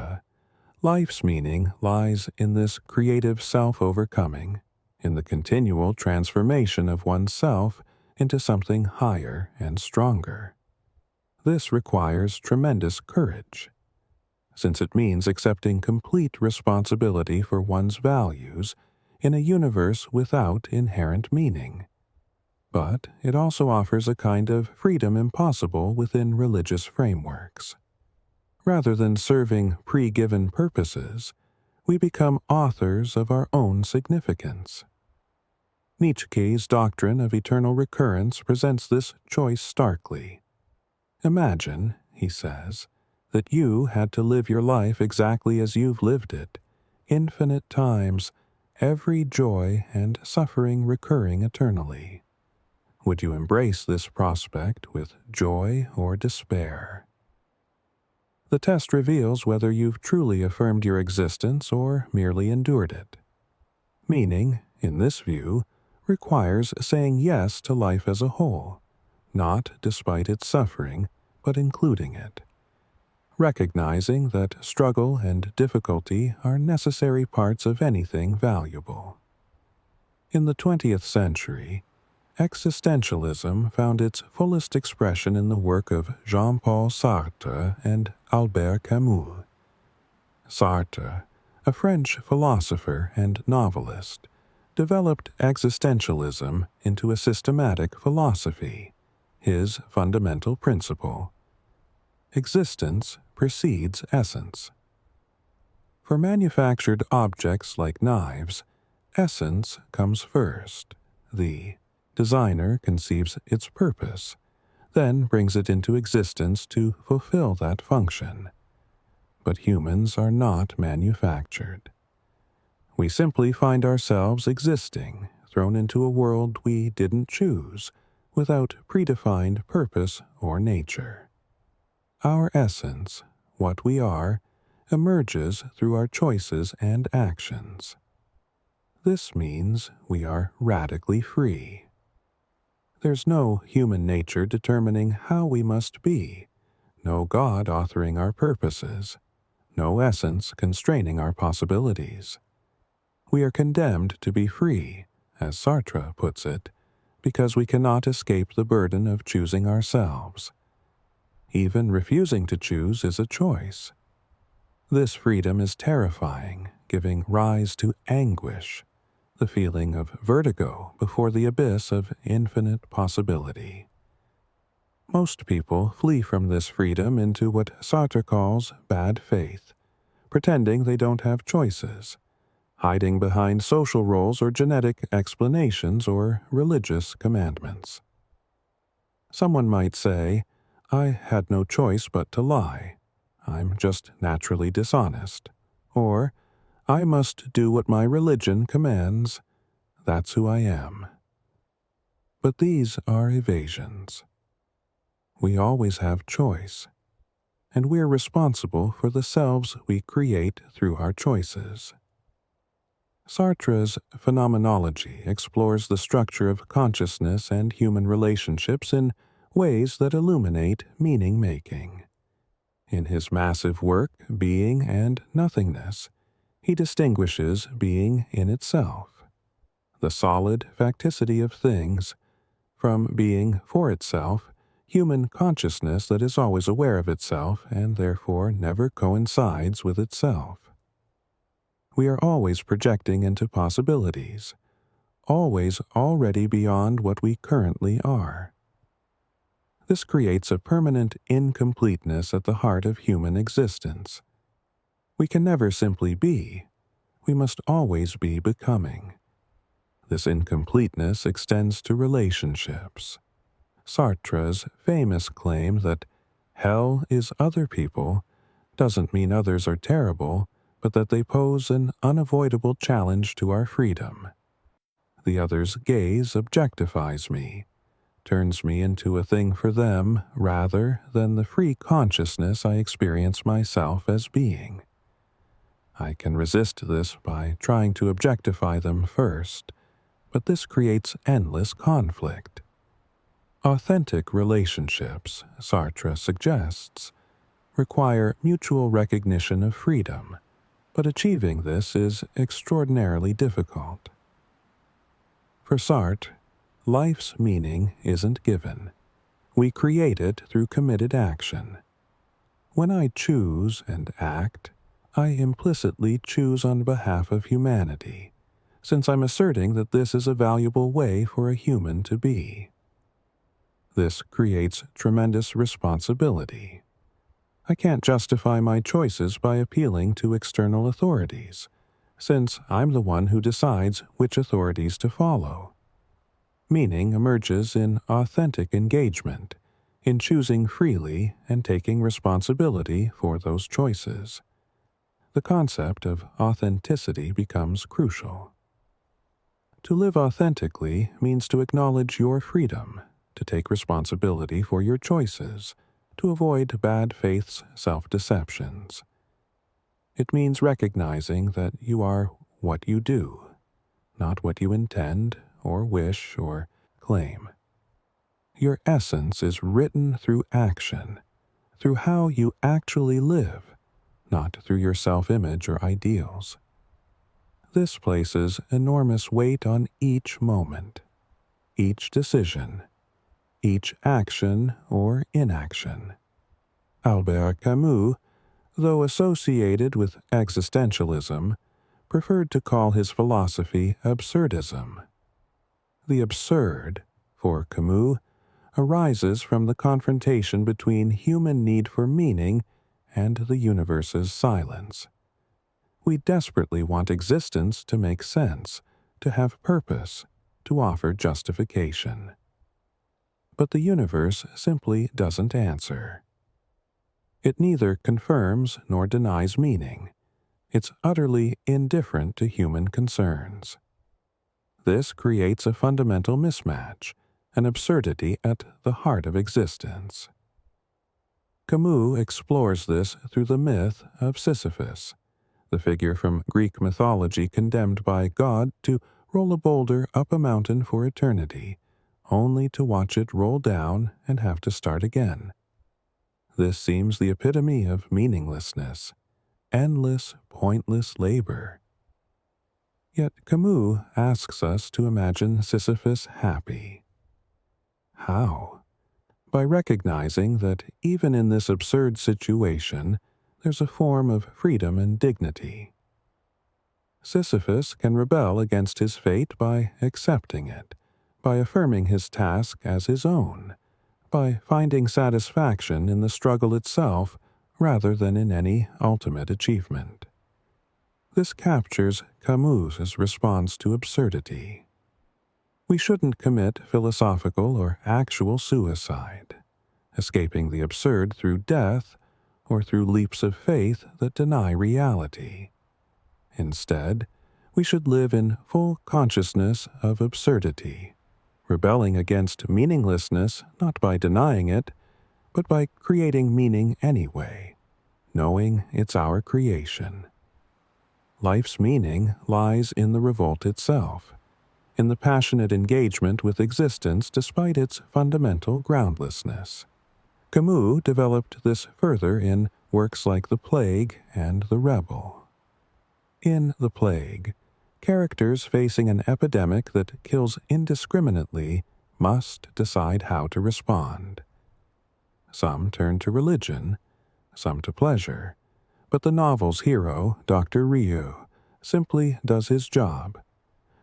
life's meaning lies in this creative self-overcoming, in the continual transformation of oneself into something higher and stronger. This requires tremendous courage, since it means accepting complete responsibility for one's values in a universe without inherent meaning. But it also offers a kind of freedom impossible within religious frameworks. Rather than serving pre-given purposes, we become authors of our own significance. Nietzsche's doctrine of eternal recurrence presents this choice starkly. Imagine, he says, that you had to live your life exactly as you've lived it, infinite times, every joy and suffering recurring eternally? Would you embrace this prospect with joy or despair? The test reveals whether you've truly affirmed your existence or merely endured it. Meaning, in this view, requires saying yes to life as a whole, not despite its suffering, but including it. Recognizing that struggle and difficulty are necessary parts of anything valuable. In the 20th century, existentialism found its fullest expression in the work of Jean-Paul Sartre and Albert Camus. Sartre, a French philosopher and novelist, developed existentialism into a systematic philosophy, his fundamental principle. Existence precedes essence. For manufactured objects like knives, essence comes first. The designer conceives its purpose, then brings it into existence to fulfill that function. But humans are not manufactured. We simply find ourselves existing, thrown into a world we didn't choose, without predefined purpose or nature. Our essence, what we are, emerges through our choices and actions. This means we are radically free. There's no human nature determining how we must be, no God authoring our purposes, no essence constraining our possibilities. We are condemned to be free, as Sartre puts it, because we cannot escape the burden of choosing ourselves. Even refusing to choose is a choice. This freedom is terrifying, giving rise to anguish, the feeling of vertigo before the abyss of infinite possibility. Most people flee from this freedom into what Sartre calls bad faith, pretending they don't have choices, hiding behind social roles or genetic explanations or religious commandments. Someone might say, "I had no choice but to lie. I'm just naturally dishonest." Or, "I must do what my religion commands. That's who I am." But these are evasions. We always have choice, and we're responsible for the selves we create through our choices. Sartre's phenomenology explores the structure of consciousness and human relationships in ways that illuminate meaning-making. In his massive work, Being and Nothingness, he distinguishes being in itself, the solid facticity of things, from being for itself, human consciousness that is always aware of itself and therefore never coincides with itself. We are always projecting into possibilities, always already beyond what we currently are. This creates a permanent incompleteness at the heart of human existence. We can never simply be. We must always be becoming. This incompleteness extends to relationships. Sartre's famous claim that hell is other people doesn't mean others are terrible, but that they pose an unavoidable challenge to our freedom. The other's gaze objectifies me, turns me into a thing for them rather than the free consciousness I experience myself as being. I can resist this by trying to objectify them first, but this creates endless conflict. Authentic relationships, Sartre suggests, require mutual recognition of freedom, but achieving this is extraordinarily difficult. For Sartre, life's meaning isn't given. We create it through committed action. When I choose and act, I implicitly choose on behalf of humanity, since I'm asserting that this is a valuable way for a human to be. This creates tremendous responsibility. I can't justify my choices by appealing to external authorities, since I'm the one who decides which authorities to follow. Meaning emerges in authentic engagement, in choosing freely and taking responsibility for those choices. The concept of authenticity becomes crucial. To live authentically means to acknowledge your freedom, to take responsibility for your choices, to avoid bad faith's self-deceptions. It means recognizing that you are what you do, not what you intend or wish or claim. Your essence is written through action, through how you actually live, not through your self-image or ideals. This places enormous weight on each moment, each decision, each action or inaction. Albert Camus, though associated with existentialism, preferred to call his philosophy absurdism. The absurd, for Camus, arises from the confrontation between human need for meaning and the universe's silence. We desperately want existence to make sense, to have purpose, to offer justification. But the universe simply doesn't answer. It neither confirms nor denies meaning. It's utterly indifferent to human concerns. This creates a fundamental mismatch, an absurdity at the heart of existence. Camus explores this through the myth of Sisyphus, the figure from Greek mythology condemned by God to roll a boulder up a mountain for eternity, only to watch it roll down and have to start again. This seems the epitome of meaninglessness, endless, pointless labor. Yet Camus asks us to imagine Sisyphus happy. How? By recognizing that even in this absurd situation, there's a form of freedom and dignity. Sisyphus can rebel against his fate by accepting it, by affirming his task as his own, by finding satisfaction in the struggle itself rather than in any ultimate achievement. This captures Camus's response to absurdity. We shouldn't commit philosophical or actual suicide, escaping the absurd through death or through leaps of faith that deny reality. Instead, we should live in full consciousness of absurdity, rebelling against meaninglessness not by denying it, but by creating meaning anyway, knowing it's our creation. Life's meaning lies in the revolt itself, in the passionate engagement with existence despite its fundamental groundlessness. Camus developed this further in works like The Plague and The Rebel. In The Plague, characters facing an epidemic that kills indiscriminately must decide how to respond. Some turn to religion, some to pleasure, but the novel's hero, Dr. Ryu, simply does his job,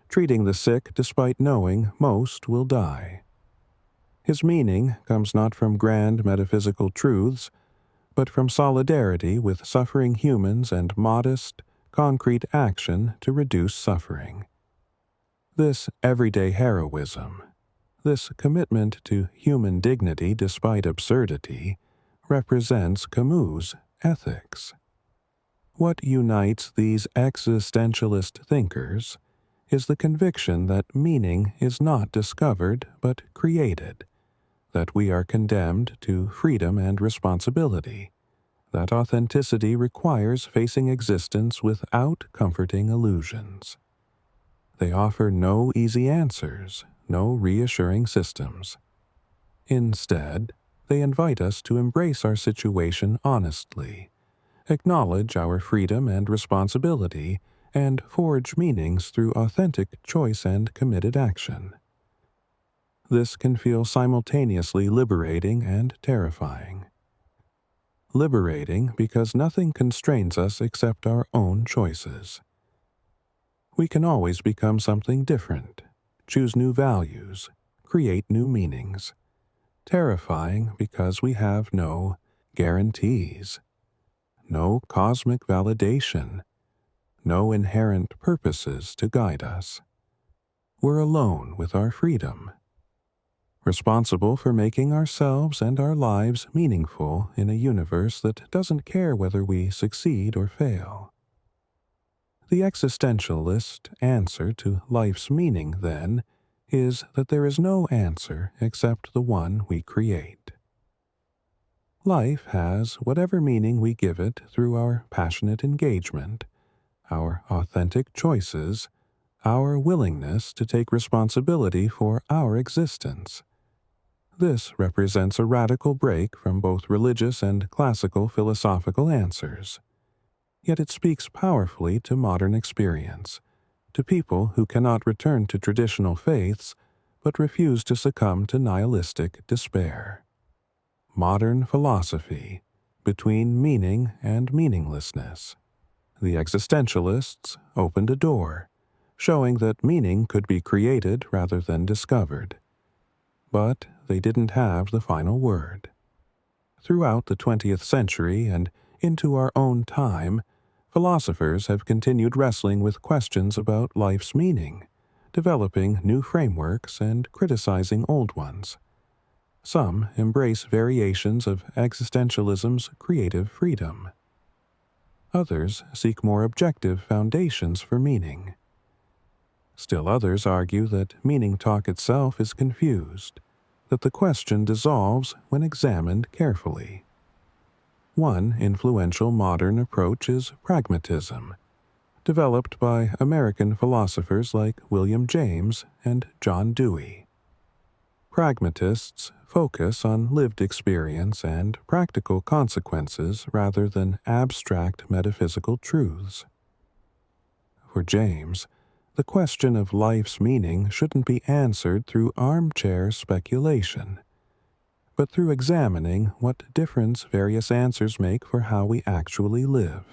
treating the sick despite knowing most will die. His meaning comes not from grand metaphysical truths, but from solidarity with suffering humans and modest, concrete action to reduce suffering. This everyday heroism, this commitment to human dignity despite absurdity, represents Camus' ethics. What unites these existentialist thinkers is the conviction that meaning is not discovered but created, that we are condemned to freedom and responsibility, that authenticity requires facing existence without comforting illusions. They offer no easy answers, no reassuring systems. Instead, they invite us to embrace our situation honestly, acknowledge our freedom and responsibility, and forge meanings through authentic choice and committed action. This can feel simultaneously liberating and terrifying. Liberating because nothing constrains us except our own choices. We can always become something different, choose new values, create new meanings. Terrifying because we have no guarantees, no cosmic validation, no inherent purposes to guide us. We're alone with our freedom. responsible for making ourselves and our lives meaningful in a universe that doesn't care whether we succeed or fail. The existentialist answer to life's meaning, then, is that there is no answer except the one we create. Life has whatever meaning we give it through our passionate engagement, our authentic choices, our willingness to take responsibility for our existence. This represents a radical break from both religious and classical philosophical answers. Yet it speaks powerfully to modern experience, to people who cannot return to traditional faiths but refuse to succumb to nihilistic despair. Modern philosophy, between meaning and meaninglessness. The existentialists opened a door, showing that meaning could be created rather than discovered. But they didn't have the final word. Throughout the 20th century and into our own time, philosophers have continued wrestling with questions about life's meaning, developing new frameworks and criticizing old ones. Some embrace variations of existentialism's creative freedom. Others seek more objective foundations for meaning. Still others argue that meaning talk itself is confused, that the question dissolves when examined carefully. One influential modern approach is pragmatism, developed by American philosophers like William James and John Dewey. Pragmatists focus on lived experience and practical consequences rather than abstract metaphysical truths. For James, the question of life's meaning shouldn't be answered through armchair speculation, but through examining what difference various answers make for how we actually live.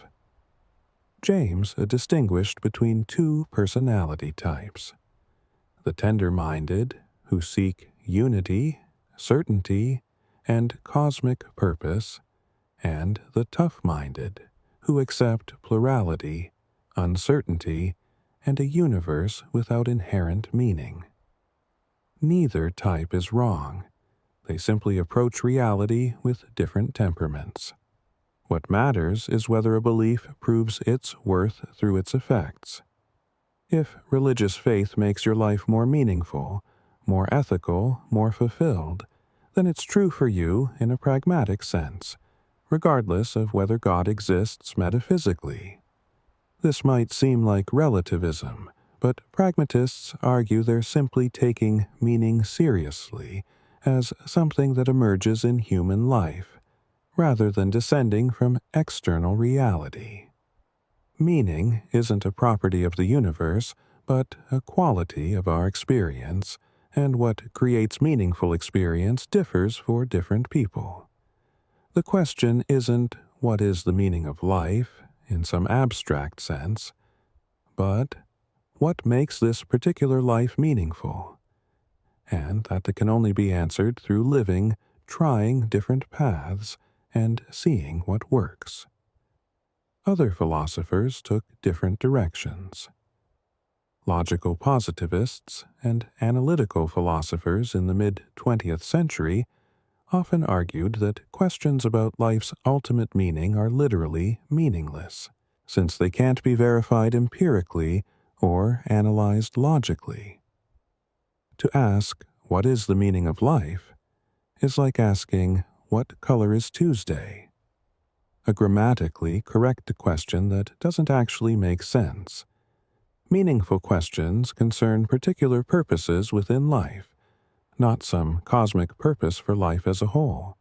James distinguished between two personality types: the tender-minded, who seek unity, certainty, and cosmic purpose, and the tough-minded, who accept plurality, uncertainty, and a universe without inherent meaning. Neither type is wrong. They simply approach reality with different temperaments. What matters is whether a belief proves its worth through its effects. If religious faith makes your life more meaningful, more ethical, more fulfilled, then it's true for you in a pragmatic sense, regardless of whether God exists metaphysically. This might seem like relativism, but pragmatists argue they're simply taking meaning seriously as something that emerges in human life, rather than descending from external reality. Meaning isn't a property of the universe, but a quality of our experience, and what creates meaningful experience differs for different people. The question isn't what is the meaning of life, in some abstract sense, but what makes this particular life meaningful? And that can only be answered through living, trying different paths, and seeing what works. Other philosophers took different directions. Logical positivists and analytical philosophers in the mid-20th century often argued that questions about life's ultimate meaning are literally meaningless, since they can't be verified empirically or analyzed logically. To ask, "What is the meaning of life?" is like asking, "What color is Tuesday?" A grammatically correct question that doesn't actually make sense. Meaningful questions concern particular purposes within life, not some cosmic purpose for life as a whole.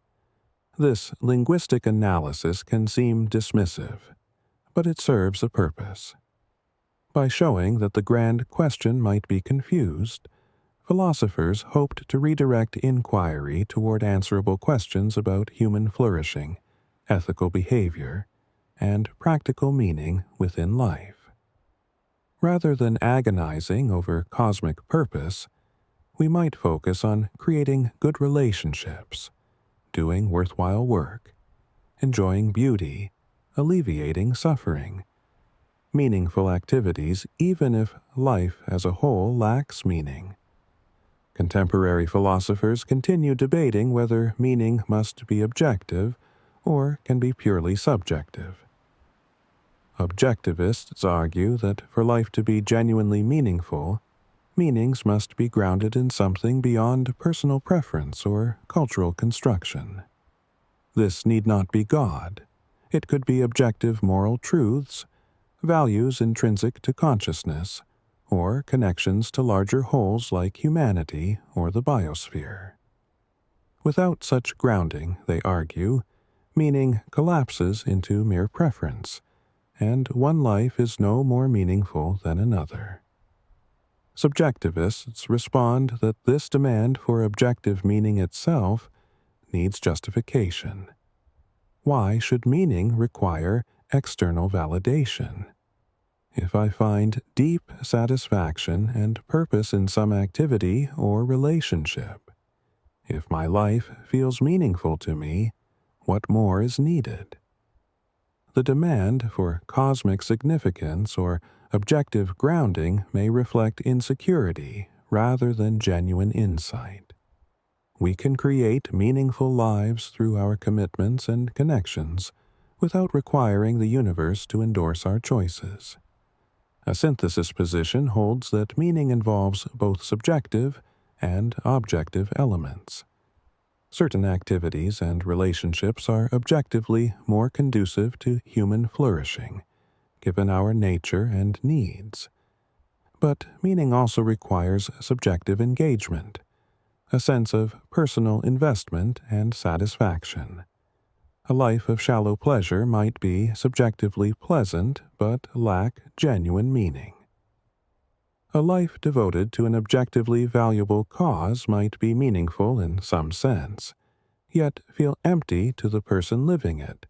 This linguistic analysis can seem dismissive, but it serves a purpose. By showing that the grand question might be confused, philosophers hoped to redirect inquiry toward answerable questions about human flourishing, ethical behavior, and practical meaning within life. Rather than agonizing over cosmic purpose, we might focus on creating good relationships, doing worthwhile work, enjoying beauty, alleviating suffering, meaningful activities even if life as a whole lacks meaning. Contemporary philosophers continue debating whether meaning must be objective or can be purely subjective. Objectivists argue that for life to be genuinely meaningful, meanings must be grounded in something beyond personal preference or cultural construction. This need not be God. It could be objective moral truths, values intrinsic to consciousness, or connections to larger wholes like humanity or the biosphere. Without such grounding, they argue, meaning collapses into mere preference, and one life is no more meaningful than another. Subjectivists respond that this demand for objective meaning itself needs justification. Why should meaning require external validation? If I find deep satisfaction and purpose in some activity or relationship, if my life feels meaningful to me, what more is needed? The demand for cosmic significance or objective grounding may reflect insecurity rather than genuine insight. We can create meaningful lives through our commitments and connections without requiring the universe to endorse our choices. A synthesis position holds that meaning involves both subjective and objective elements. Certain activities and relationships are objectively more conducive to human flourishing, given our nature and needs. But meaning also requires subjective engagement, a sense of personal investment and satisfaction. A life of shallow pleasure might be subjectively pleasant but lack genuine meaning. A life devoted to an objectively valuable cause might be meaningful in some sense, yet feel empty to the person living it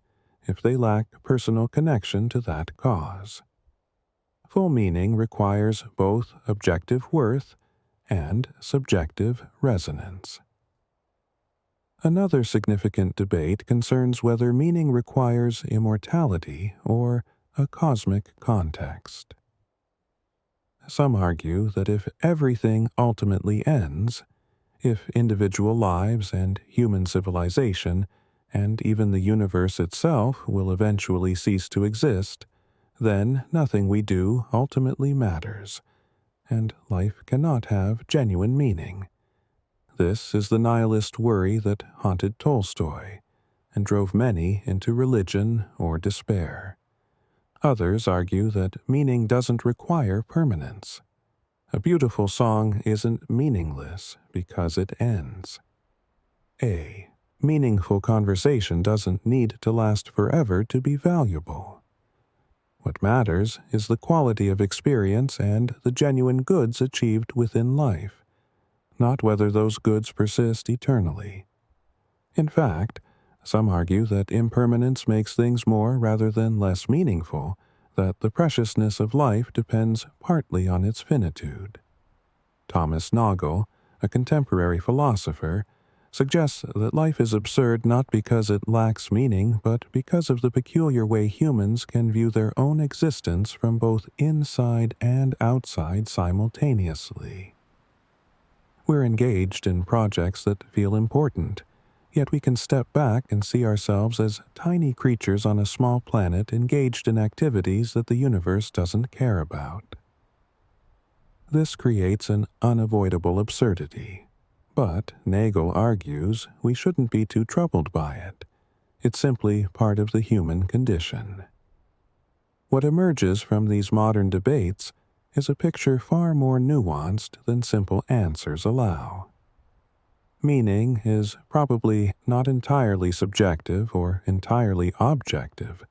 if they lack personal connection to that cause. Full meaning requires both objective worth and subjective resonance. Another significant debate concerns whether meaning requires immortality or a cosmic context. Some argue that if everything ultimately ends, if individual lives and human civilization, and even the universe itself will eventually cease to exist, then nothing we do ultimately matters, and life cannot have genuine meaning. This is the nihilist worry that haunted Tolstoy and drove many into religion or despair. Others argue that meaning doesn't require permanence. A beautiful song isn't meaningless because it ends. A meaningful conversation doesn't need to last forever to be valuable. What matters is the quality of experience and the genuine goods achieved within life, not whether those goods persist eternally. In fact, some argue that impermanence makes things more rather than less meaningful, that the preciousness of life depends partly on its finitude. Thomas Nagel, a contemporary philosopher, suggests that life is absurd not because it lacks meaning, but because of the peculiar way humans can view their own existence from both inside and outside simultaneously. We're engaged in projects that feel important, yet we can step back and see ourselves as tiny creatures on a small planet engaged in activities that the universe doesn't care about. This creates an unavoidable absurdity. But, Nagel argues, we shouldn't be too troubled by it. It's simply part of the human condition. What emerges from these modern debates is a picture far more nuanced than simple answers allow. Meaning is probably not entirely subjective or entirely objective,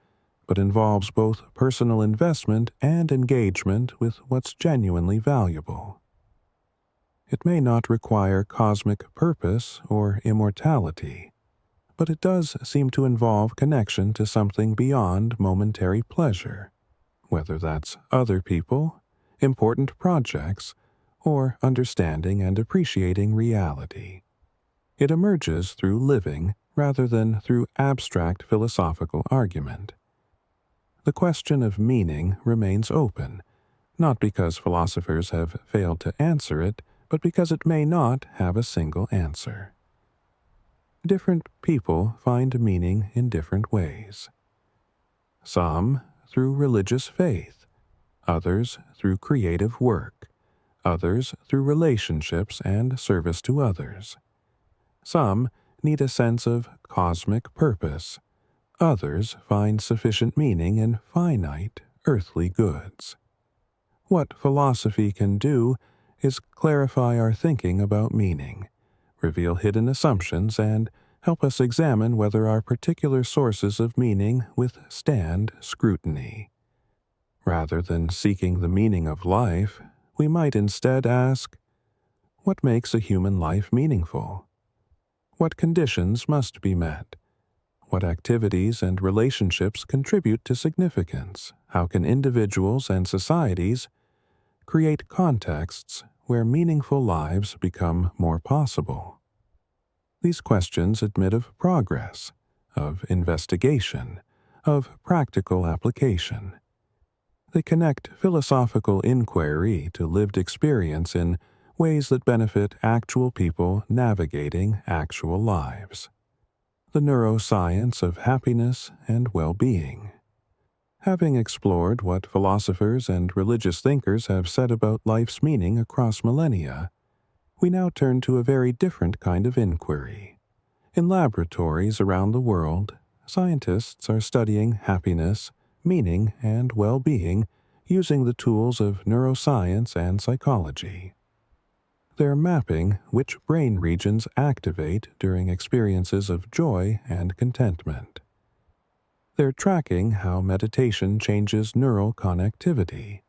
but involves both personal investment and engagement with what's genuinely valuable. It may not require cosmic purpose or immortality, but it does seem to involve connection to something beyond momentary pleasure, whether that's other people, important projects, or understanding and appreciating reality. It emerges through living rather than through abstract philosophical argument. The question of meaning remains open, not because philosophers have failed to answer it, but because it may not have a single answer. Different people find meaning in different ways. Some through religious faith, others through creative work, others through relationships and service to others. Some need a sense of cosmic purpose, others find sufficient meaning in finite, earthly goods. What philosophy can do is clarify our thinking about meaning, reveal hidden assumptions, and help us examine whether our particular sources of meaning withstand scrutiny. Rather than seeking the meaning of life, we might instead ask, what makes a human life meaningful? What conditions must be met? What activities and relationships contribute to significance? How can individuals and societies create contexts where meaningful lives become more possible? These questions admit of progress, of investigation, of practical application. They connect philosophical inquiry to lived experience in ways that benefit actual people navigating actual lives. The neuroscience of happiness and well-being. Having explored what philosophers and religious thinkers have said about life's meaning across millennia, we now turn to a very different kind of inquiry. In laboratories around the world, scientists are studying happiness, meaning, and well-being using the tools of neuroscience and psychology. They're mapping which brain regions activate during experiences of joy and contentment. They're tracking how meditation changes neural connectivity.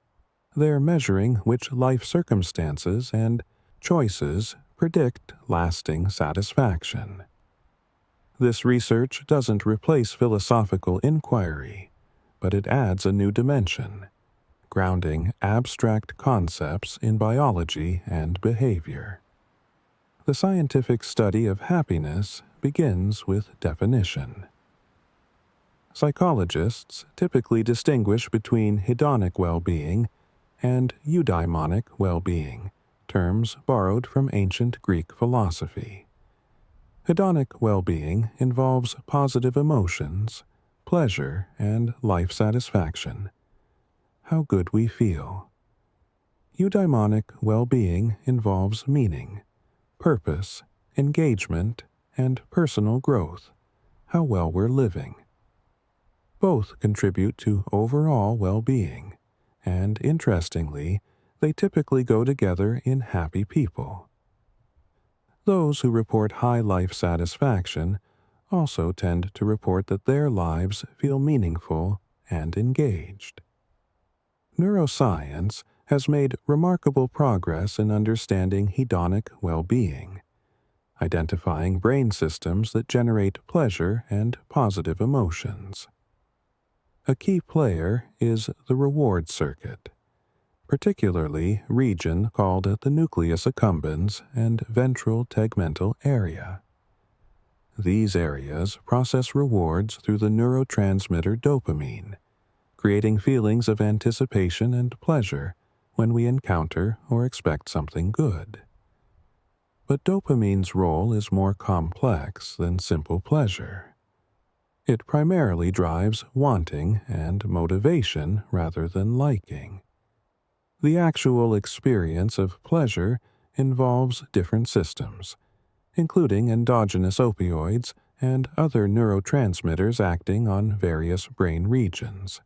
They're measuring which life circumstances and choices predict lasting satisfaction. This research doesn't replace philosophical inquiry, but it adds a new dimension, grounding abstract concepts in biology and behavior. The scientific study of happiness begins with definition. Psychologists typically distinguish between hedonic well-being and eudaimonic well-being, terms borrowed from ancient Greek philosophy. Hedonic well-being involves positive emotions, pleasure, and life satisfaction, how good we feel. Eudaimonic well-being involves meaning, purpose, engagement, and personal growth, how well we're living. Both contribute to overall well-being, and interestingly, they typically go together in happy people. Those who report high life satisfaction also tend to report that their lives feel meaningful and engaged. Neuroscience has made remarkable progress in understanding hedonic well-being, identifying brain systems that generate pleasure and positive emotions. A key player is the reward circuit, particularly region called the nucleus accumbens and ventral tegmental area. These areas process rewards through the neurotransmitter dopamine, creating feelings of anticipation and pleasure when we encounter or expect something good. But dopamine's role is more complex than simple pleasure. It primarily drives wanting and motivation rather than liking. The actual experience of pleasure involves different systems, including endogenous opioids and other neurotransmitters acting on various brain regions.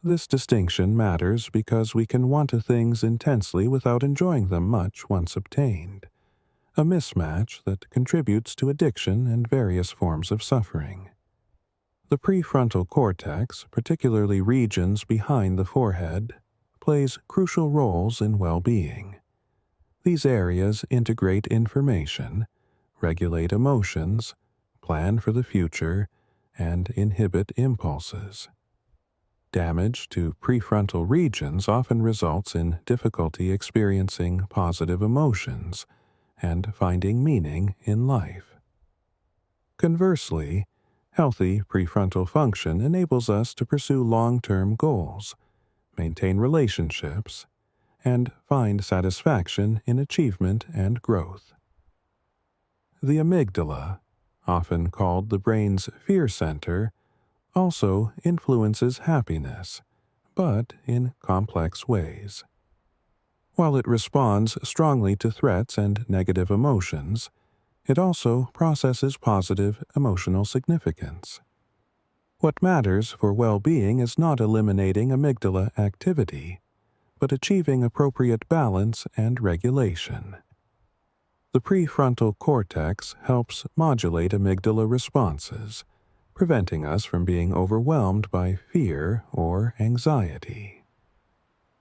This distinction matters because we can want things intensely without enjoying them much once obtained, a mismatch that contributes to addiction and various forms of suffering. The prefrontal cortex, particularly regions behind the forehead, plays crucial roles in well-being. These areas integrate information, regulate emotions, plan for the future, and inhibit impulses. Damage to prefrontal regions often results in difficulty experiencing positive emotions and finding meaning in life. Conversely, healthy prefrontal function enables us to pursue long-term goals, maintain relationships, and find satisfaction in achievement and growth. The amygdala, often called the brain's fear center, also influences happiness, but in complex ways. While it responds strongly to threats and negative emotions, it also processes positive emotional significance. What matters for well-being is not eliminating amygdala activity, but achieving appropriate balance and regulation. The prefrontal cortex helps modulate amygdala responses, preventing us from being overwhelmed by fear or anxiety.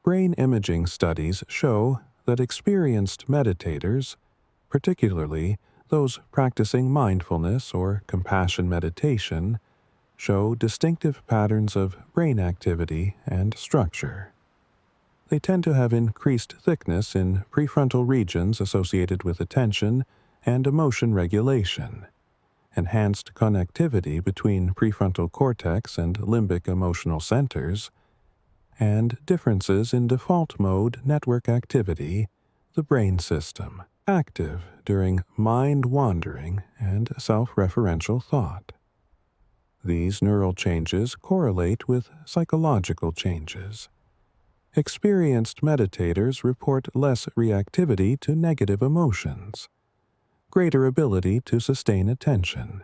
Brain imaging studies show that experienced meditators, particularly those practicing mindfulness or compassion meditation, show distinctive patterns of brain activity and structure. They tend to have increased thickness in prefrontal regions associated with attention and emotion regulation, enhanced connectivity between prefrontal cortex and limbic emotional centers, and differences in default mode network activity, the brain system, active during mind-wandering and self-referential thought. These neural changes correlate with psychological changes. Experienced meditators report less reactivity to negative emotions, greater ability to sustain attention,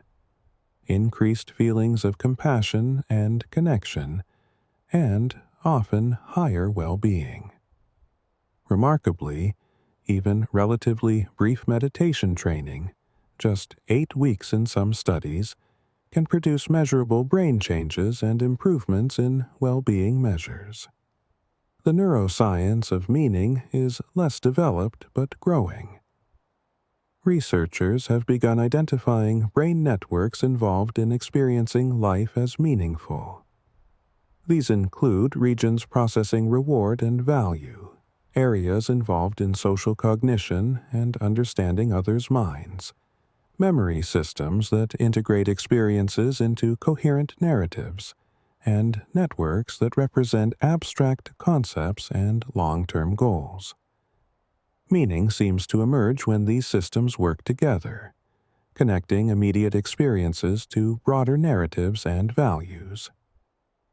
increased feelings of compassion and connection, and often higher well-being. Remarkably, even relatively brief meditation training, just 8 weeks in some studies, can produce measurable brain changes and improvements in well-being measures. The neuroscience of meaning is less developed but growing. Researchers have begun identifying brain networks involved in experiencing life as meaningful. These include regions processing reward and value, areas involved in social cognition and understanding others' minds, memory systems that integrate experiences into coherent narratives, and networks that represent abstract concepts and long-term goals. Meaning seems to emerge when these systems work together, connecting immediate experiences to broader narratives and values.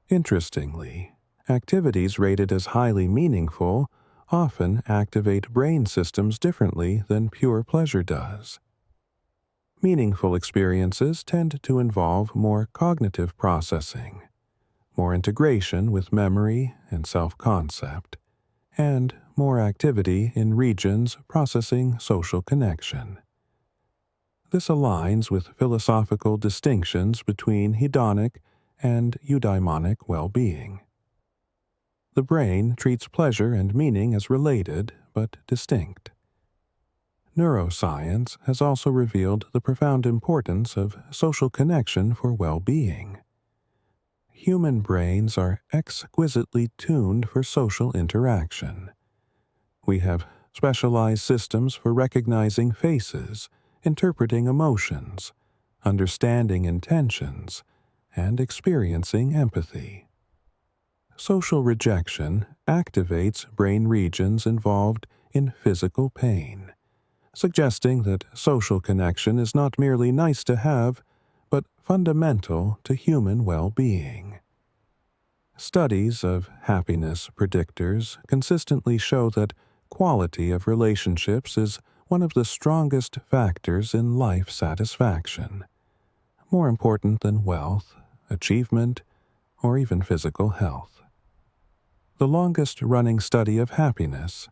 Interestingly, activities rated as highly meaningful often activate brain systems differently than pure pleasure does. Meaningful experiences tend to involve more cognitive processing, more integration with memory and self-concept, and more activity in regions processing social connection. This aligns with philosophical distinctions between hedonic and eudaimonic well-being. The brain treats pleasure and meaning as related but distinct. Neuroscience has also revealed the profound importance of social connection for well-being. Human brains are exquisitely tuned for social interaction. We have specialized systems for recognizing faces, interpreting emotions, understanding intentions, and experiencing empathy. Social rejection activates brain regions involved in physical pain, suggesting that social connection is not merely nice to have, but fundamental to human well-being. Studies of happiness predictors consistently show that quality of relationships is one of the strongest factors in life satisfaction, more important than wealth, achievement, or even physical health. The longest-running study of happiness,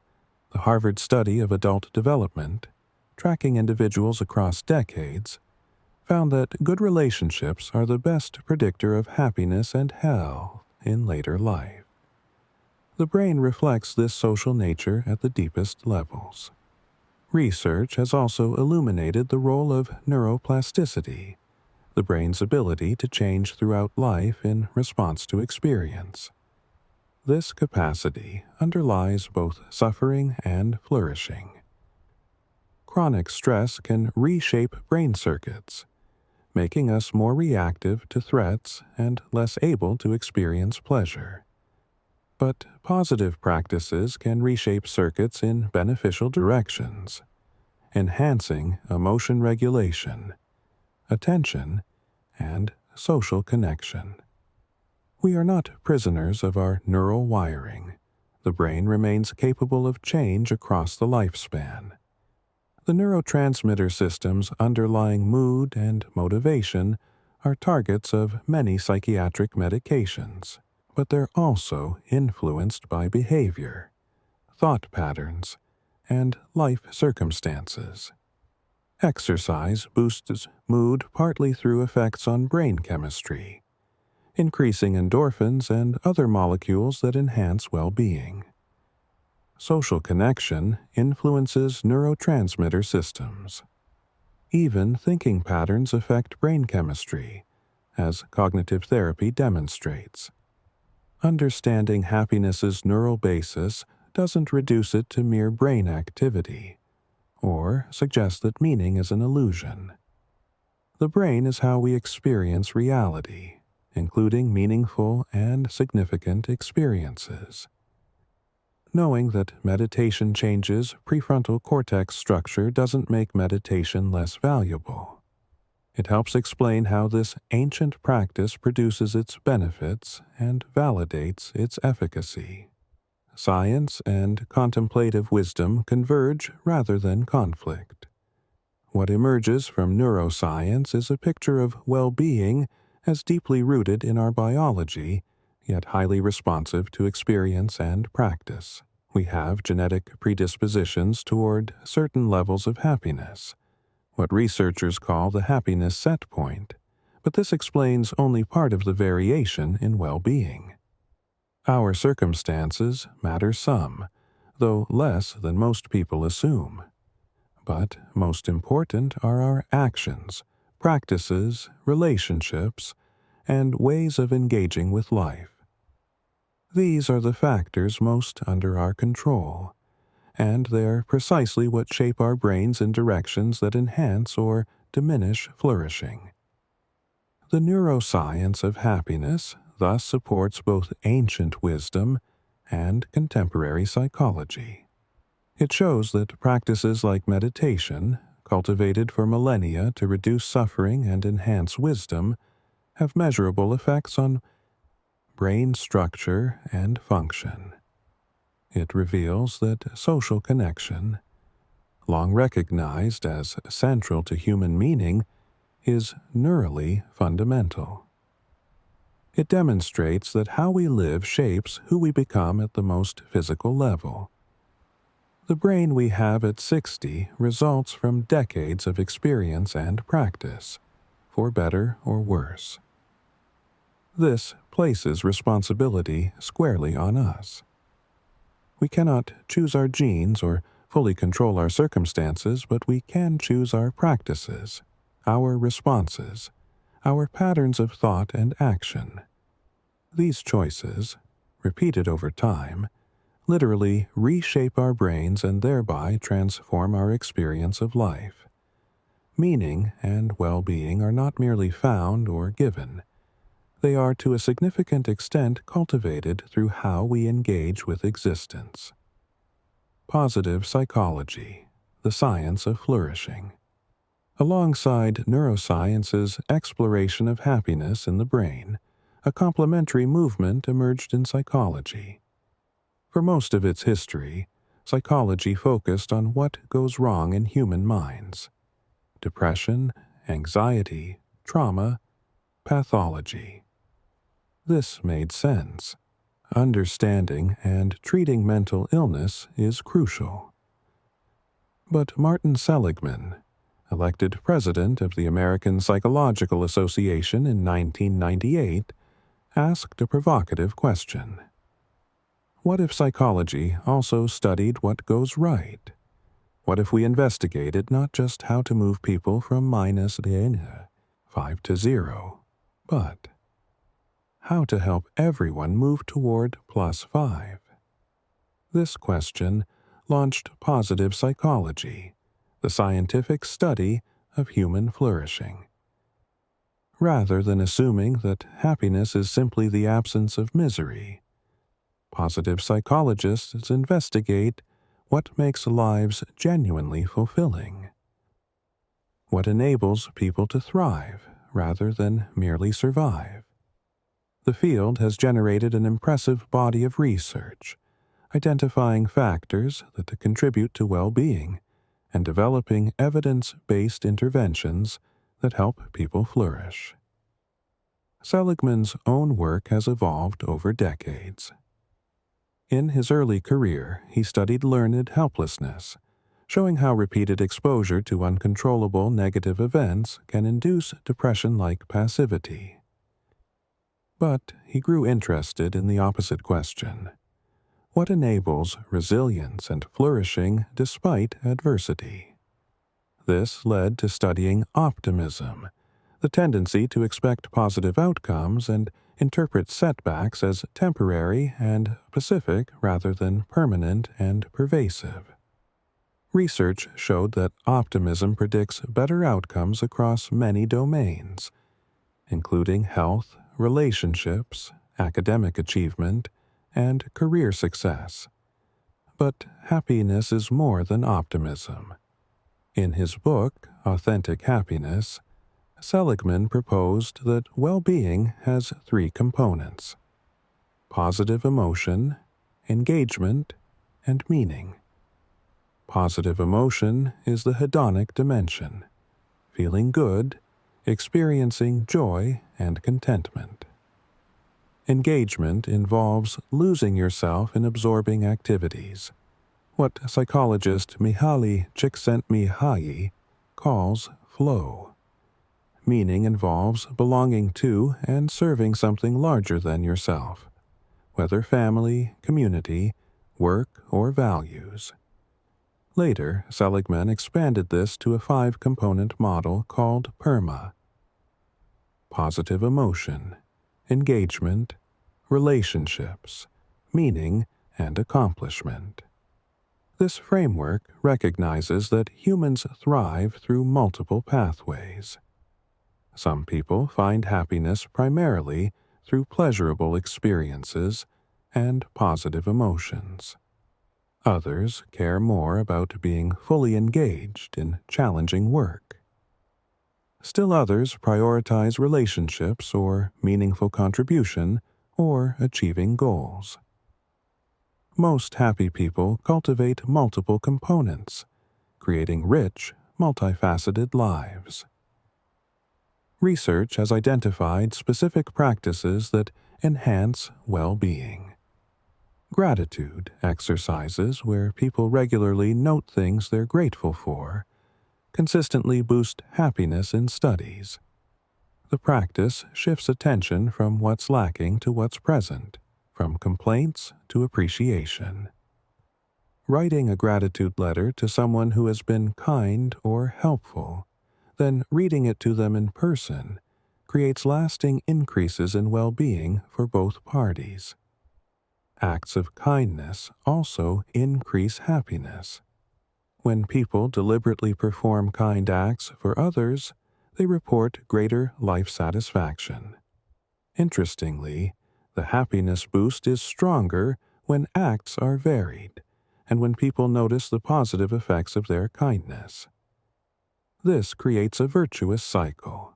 the Harvard Study of Adult Development, tracking individuals across decades, found that good relationships are the best predictor of happiness and health in later life. The brain reflects this social nature at the deepest levels. Research has also illuminated the role of neuroplasticity, the brain's ability to change throughout life in response to experience. This capacity underlies both suffering and flourishing. Chronic stress can reshape brain circuits, making us more reactive to threats and less able to experience pleasure. But positive practices can reshape circuits in beneficial directions, enhancing emotion regulation, attention, and social connection. We are not prisoners of our neural wiring. The brain remains capable of change across the lifespan. The neurotransmitter systems underlying mood and motivation are targets of many psychiatric medications, but they're also influenced by behavior, thought patterns, and life circumstances. Exercise boosts mood partly through effects on brain chemistry, increasing endorphins and other molecules that enhance well-being. Social connection influences neurotransmitter systems. Even thinking patterns affect brain chemistry, as cognitive therapy demonstrates. Understanding happiness's neural basis doesn't reduce it to mere brain activity, or suggest that meaning is an illusion. The brain is how we experience reality, including meaningful and significant experiences. Knowing that meditation changes prefrontal cortex structure doesn't make meditation less valuable. It helps explain how this ancient practice produces its benefits and validates its efficacy. Science and contemplative wisdom converge rather than conflict. What emerges from neuroscience is a picture of well-being as deeply rooted in our biology, yet highly responsive to experience and practice. We have genetic predispositions toward certain levels of happiness, what researchers call the happiness set point, but this explains only part of the variation in well-being. Our circumstances matter some, though less than most people assume. But most important are our actions, practices, relationships, and ways of engaging with life. These are the factors most under our control, and they're precisely what shape our brains in directions that enhance or diminish flourishing. The neuroscience of happiness thus supports both ancient wisdom and contemporary psychology. It shows that practices like meditation, cultivated for millennia to reduce suffering and enhance wisdom, have measurable effects on brain structure and function. It reveals that social connection, long recognized as central to human meaning, is neurally fundamental. It demonstrates that how we live shapes who we become at the most physical level. The brain we have at 60 results from decades of experience and practice, for better or worse. This places responsibility squarely on us. We cannot choose our genes or fully control our circumstances, but we can choose our practices, our responses, our patterns of thought and action. These choices, repeated over time, literally reshape our brains and thereby transform our experience of life. Meaning and well-being are not merely found or given. They are to a significant extent cultivated through how we engage with existence. Positive psychology, the science of flourishing. Alongside neuroscience's exploration of happiness in the brain, a complementary movement emerged in psychology. For most of its history, psychology focused on what goes wrong in human minds: depression, anxiety, trauma, pathology. This made sense. Understanding and treating mental illness is crucial. But Martin Seligman, elected president of the American Psychological Association in 1998, asked a provocative question. What if psychology also studied what goes right? What if we investigated not just how to move people from -5 to 0, but how to help everyone move toward +5? This question launched positive psychology, the scientific study of human flourishing. Rather than assuming that happiness is simply the absence of misery, Positive psychologists investigate what makes lives genuinely fulfilling, what enables people to thrive rather than merely survive. The field has generated an impressive body of research, identifying factors that contribute to well-being and developing evidence-based interventions that help people flourish. Seligman's own work has evolved over decades. In his early career, he studied learned helplessness, showing how repeated exposure to uncontrollable negative events can induce depression-like passivity. But he grew interested in the opposite question: what enables resilience and flourishing despite adversity? This led to studying optimism, the tendency to expect positive outcomes and interpret setbacks as temporary and specific rather than permanent and pervasive. Research showed that optimism predicts better outcomes across many domains, including health, relationships, academic achievement, and career success. But happiness is more than optimism. In his book, Authentic Happiness, Seligman proposed that well-being has three components: positive emotion, engagement, and meaning. Positive emotion is the hedonic dimension, feeling good, experiencing joy and contentment. Engagement involves losing yourself in absorbing activities, what psychologist Mihaly Csikszentmihalyi calls flow. Meaning involves belonging to and serving something larger than yourself, whether family, community, work, or values. Later, Seligman expanded this to a 5-component model called PERMA: positive emotion, engagement, relationships, meaning, and accomplishment. This framework recognizes that humans thrive through multiple pathways. Some people find happiness primarily through pleasurable experiences and positive emotions. Others care more about being fully engaged in challenging work. Still others prioritize relationships or meaningful contribution or achieving goals. Most happy people cultivate multiple components, creating rich, multifaceted lives. Research has identified specific practices that enhance well-being. Gratitude exercises, where people regularly note things they're grateful for, consistently boost happiness in studies. The practice shifts attention from what's lacking to what's present, from complaints to appreciation. Writing a gratitude letter to someone who has been kind or helpful, then reading it to them in person, creates lasting increases in well-being for both parties. Acts of kindness also increase happiness. When people deliberately perform kind acts for others, they report greater life satisfaction. Interestingly, the happiness boost is stronger when acts are varied, and when people notice the positive effects of their kindness. This creates a virtuous cycle.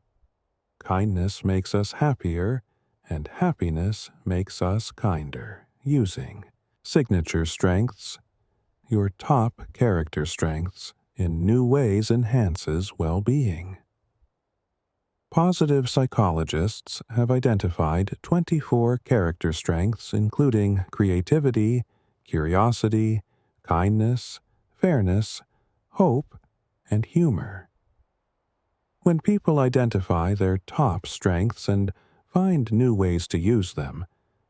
Kindness makes us happier, and happiness makes us kinder. Using signature strengths. Your top character strengths in new ways enhances well-being. Positive psychologists have identified 24 character strengths, including creativity, curiosity, kindness, fairness, hope, and humor. When people identify their top strengths and find new ways to use them,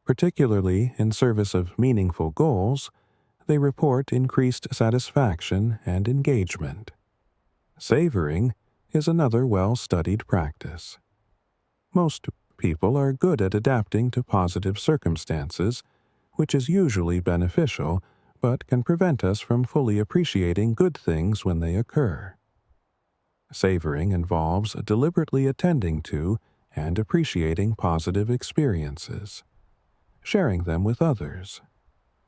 particularly in service of meaningful goals, they report increased satisfaction and engagement. Savoring is another well-studied practice. Most people are good at adapting to positive circumstances, which is usually beneficial, but can prevent us from fully appreciating good things when they occur. Savoring involves deliberately attending to and appreciating positive experiences, sharing them with others,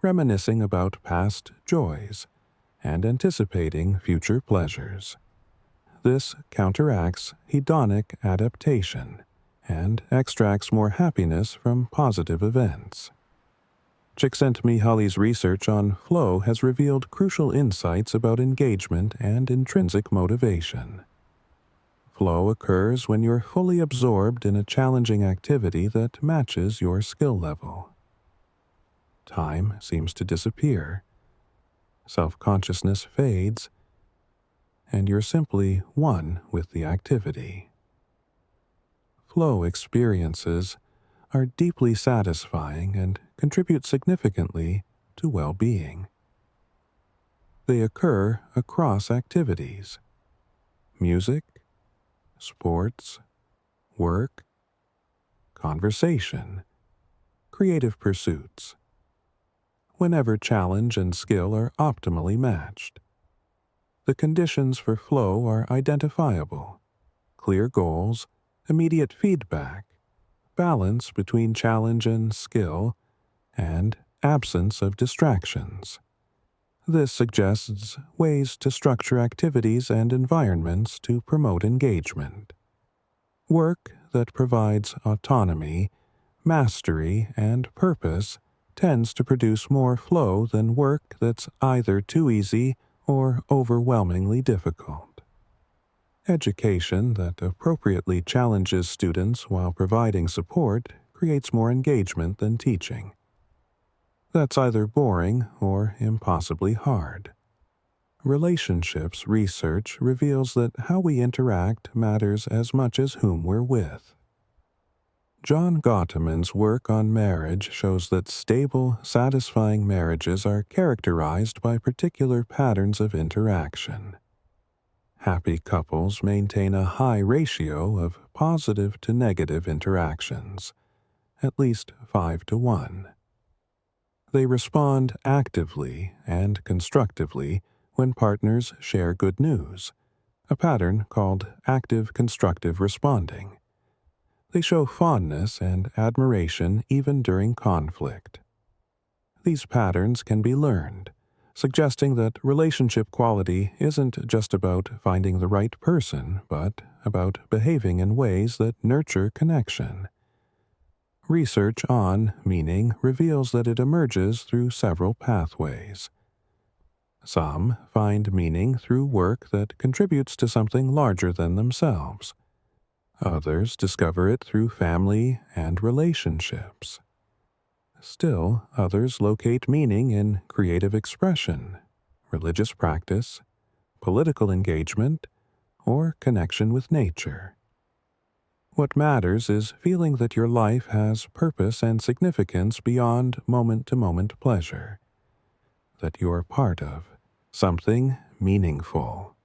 reminiscing about past joys and anticipating future pleasures. This counteracts hedonic adaptation and extracts more happiness from positive events. Csikszentmihalyi's research on flow has revealed crucial insights about engagement and intrinsic motivation. Flow occurs when you're fully absorbed in a challenging activity that matches your skill level. Time seems to disappear, self-consciousness fades, and you're simply one with the activity. Flow experiences are deeply satisfying and contribute significantly to well-being. They occur across activities: music, sports, work, conversation, creative pursuits, whenever challenge and skill are optimally matched. The conditions for flow are identifiable: clear goals, immediate feedback, balance between challenge and skill, and absence of distractions. This suggests ways to structure activities and environments to promote engagement. Work that provides autonomy, mastery, and purpose tends to produce more flow than work that's either too easy or overwhelmingly difficult. Education that appropriately challenges students while providing support creates more engagement than teaching that's either boring or impossibly hard. Relationships research reveals that how we interact matters as much as whom we're with. John Gottman's work on marriage shows that stable, satisfying marriages are characterized by particular patterns of interaction. Happy couples maintain a high ratio of positive to negative interactions, at least 5-to-1. They respond actively and constructively when partners share good news, a pattern called active constructive responding. They show fondness and admiration even during conflict. These patterns can be learned, suggesting that relationship quality isn't just about finding the right person, but about behaving in ways that nurture connection. Research on meaning reveals that it emerges through several pathways. Some find meaning through work that contributes to something larger than themselves. Others discover it through family and relationships. Still, others locate meaning in creative expression, religious practice, political engagement, or connection with nature. What matters is feeling that your life has purpose and significance beyond moment-to-moment pleasure, that you're part of something meaningful.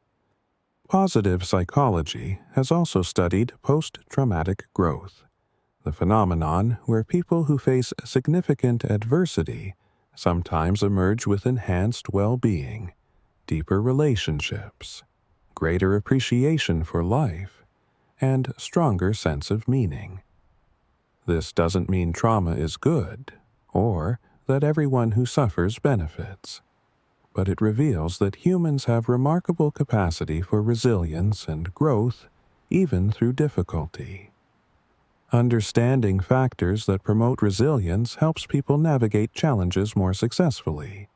Positive psychology has also studied post-traumatic growth, the phenomenon where people who face significant adversity sometimes emerge with enhanced well-being, deeper relationships, greater appreciation for life, and stronger sense of meaning. This doesn't mean trauma is good, or that everyone who suffers benefits, but it reveals that humans have remarkable capacity for resilience and growth even through difficulty. Understanding factors that promote resilience helps people navigate challenges more successfully.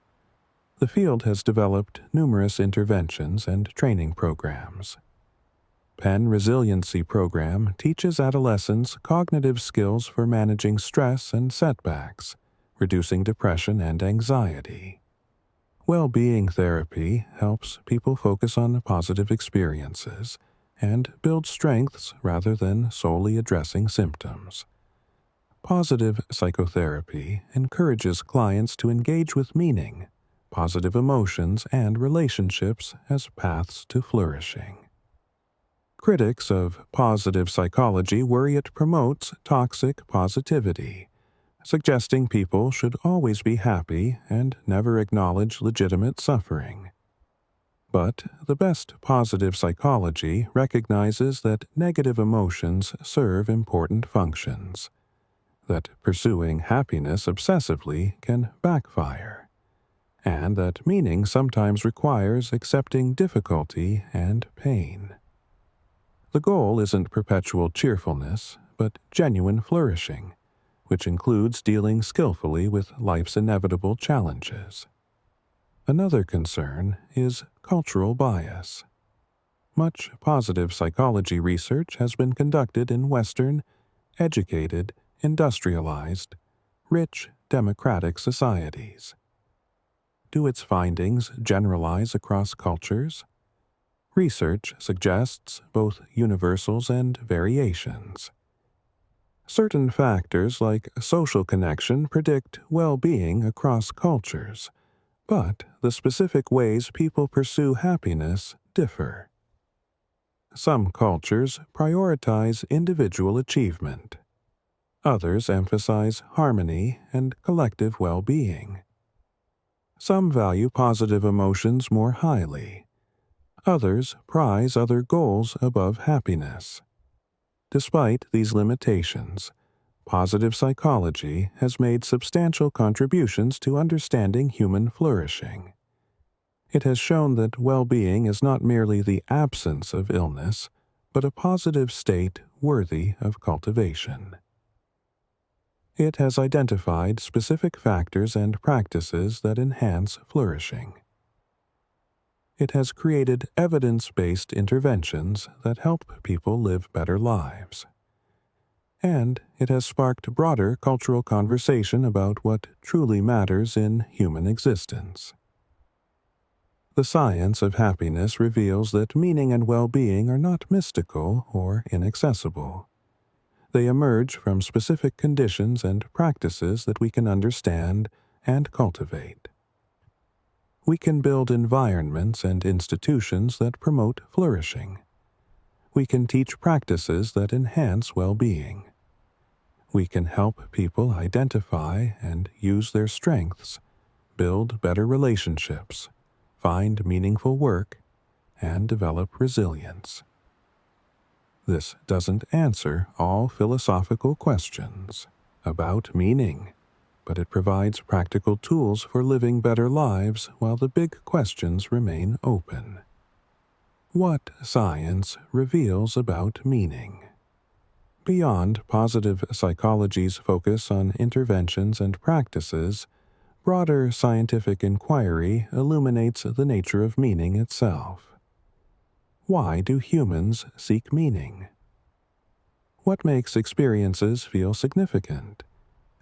The field has developed numerous interventions and training programs. Penn Resiliency Program teaches adolescents cognitive skills for managing stress and setbacks, reducing depression and anxiety. Well-being therapy helps people focus on positive experiences and build strengths rather than solely addressing symptoms. Positive psychotherapy encourages clients to engage with meaning, positive emotions, and relationships as paths to flourishing. Critics of positive psychology worry it promotes toxic positivity, suggesting people should always be happy and never acknowledge legitimate suffering. But the best positive psychology recognizes that negative emotions serve important functions. that pursuing happiness obsessively can backfire, and that meaning sometimes requires accepting difficulty and pain. The goal isn't perpetual cheerfulness, but genuine flourishing, which includes dealing skillfully with life's inevitable challenges. Another concern is cultural bias. Much positive psychology research has been conducted in Western, educated, industrialized, rich, democratic societies. Do its findings generalize across cultures? Research suggests both universals and variations. Certain factors like social connection predict well-being across cultures, but the specific ways people pursue happiness differ. Some cultures prioritize individual achievement. Others emphasize harmony and collective well-being. Some value positive emotions more highly. Others prize other goals above happiness. Despite these limitations, positive psychology has made substantial contributions to understanding human flourishing. It has shown that well-being is not merely the absence of illness, but a positive state worthy of cultivation. It has identified specific factors and practices that enhance flourishing. It has created evidence-based interventions that help people live better lives. And it has sparked broader cultural conversation about what truly matters in human existence. The science of happiness reveals that meaning and well-being are not mystical or inaccessible. They emerge from specific conditions and practices that we can understand and cultivate. We can build environments and institutions that promote flourishing. We can teach practices that enhance well-being. We can help people identify and use their strengths, build better relationships, find meaningful work, and develop resilience. This doesn't answer all philosophical questions about meaning, but it provides practical tools for living better lives while the big questions remain open. What science reveals about meaning? Beyond positive psychology's focus on interventions and practices, broader scientific inquiry illuminates the nature of meaning itself. Why do humans seek meaning? What makes experiences feel significant?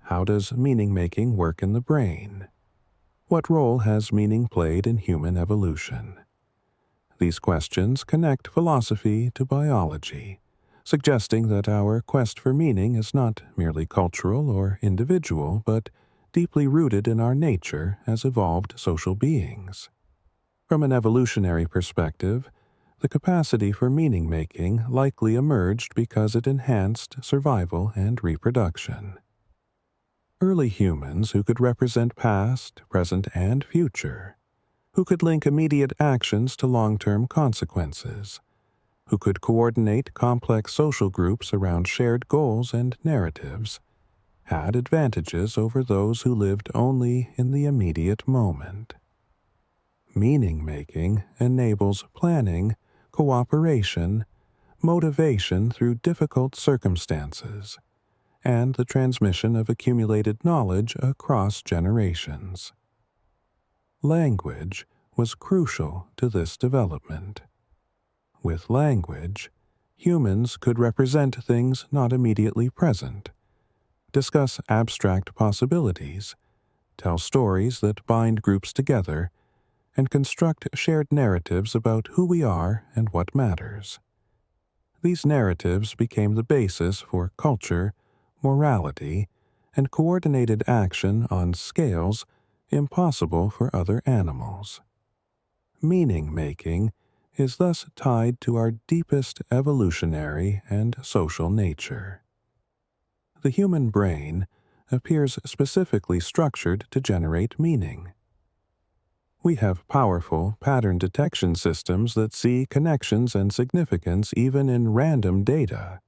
How does meaning-making work in the brain? What role has meaning played in human evolution? These questions connect philosophy to biology, suggesting that our quest for meaning is not merely cultural or individual, but deeply rooted in our nature as evolved social beings. From an evolutionary perspective, the capacity for meaning-making likely emerged because it enhanced survival and reproduction. Early humans who could represent past, present, and future, who could link immediate actions to long-term consequences, who could coordinate complex social groups around shared goals and narratives, had advantages over those who lived only in the immediate moment. Meaning-making enables planning, cooperation, motivation through difficult circumstances, and the transmission of accumulated knowledge across generations. Language was crucial to this development. With language, humans could represent things not immediately present, discuss abstract possibilities, tell stories that bind groups together, and construct shared narratives about who we are and what matters. These narratives became the basis for culture, morality, and coordinated action on scales impossible for other animals. Meaning-making is thus tied to our deepest evolutionary and social nature. The human brain appears specifically structured to generate meaning. We have powerful pattern detection systems that see connections and significance even in random data,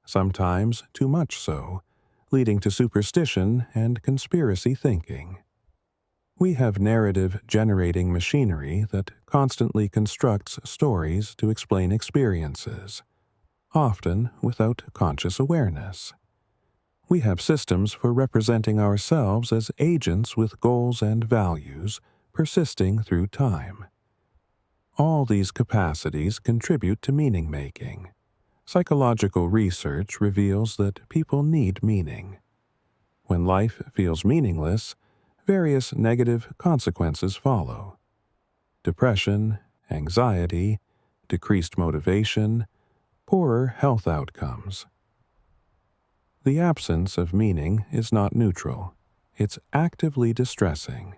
sometimes too much so, leading to superstition and conspiracy thinking. We have narrative-generating machinery that constantly constructs stories to explain experiences, often without conscious awareness. We have systems for representing ourselves as agents with goals and values persisting through time. All these capacities contribute to meaning-making. Psychological research reveals that people need meaning. When life feels meaningless, various negative consequences follow: depression, anxiety, decreased motivation, poorer health outcomes. The absence of meaning is not neutral. It's actively distressing.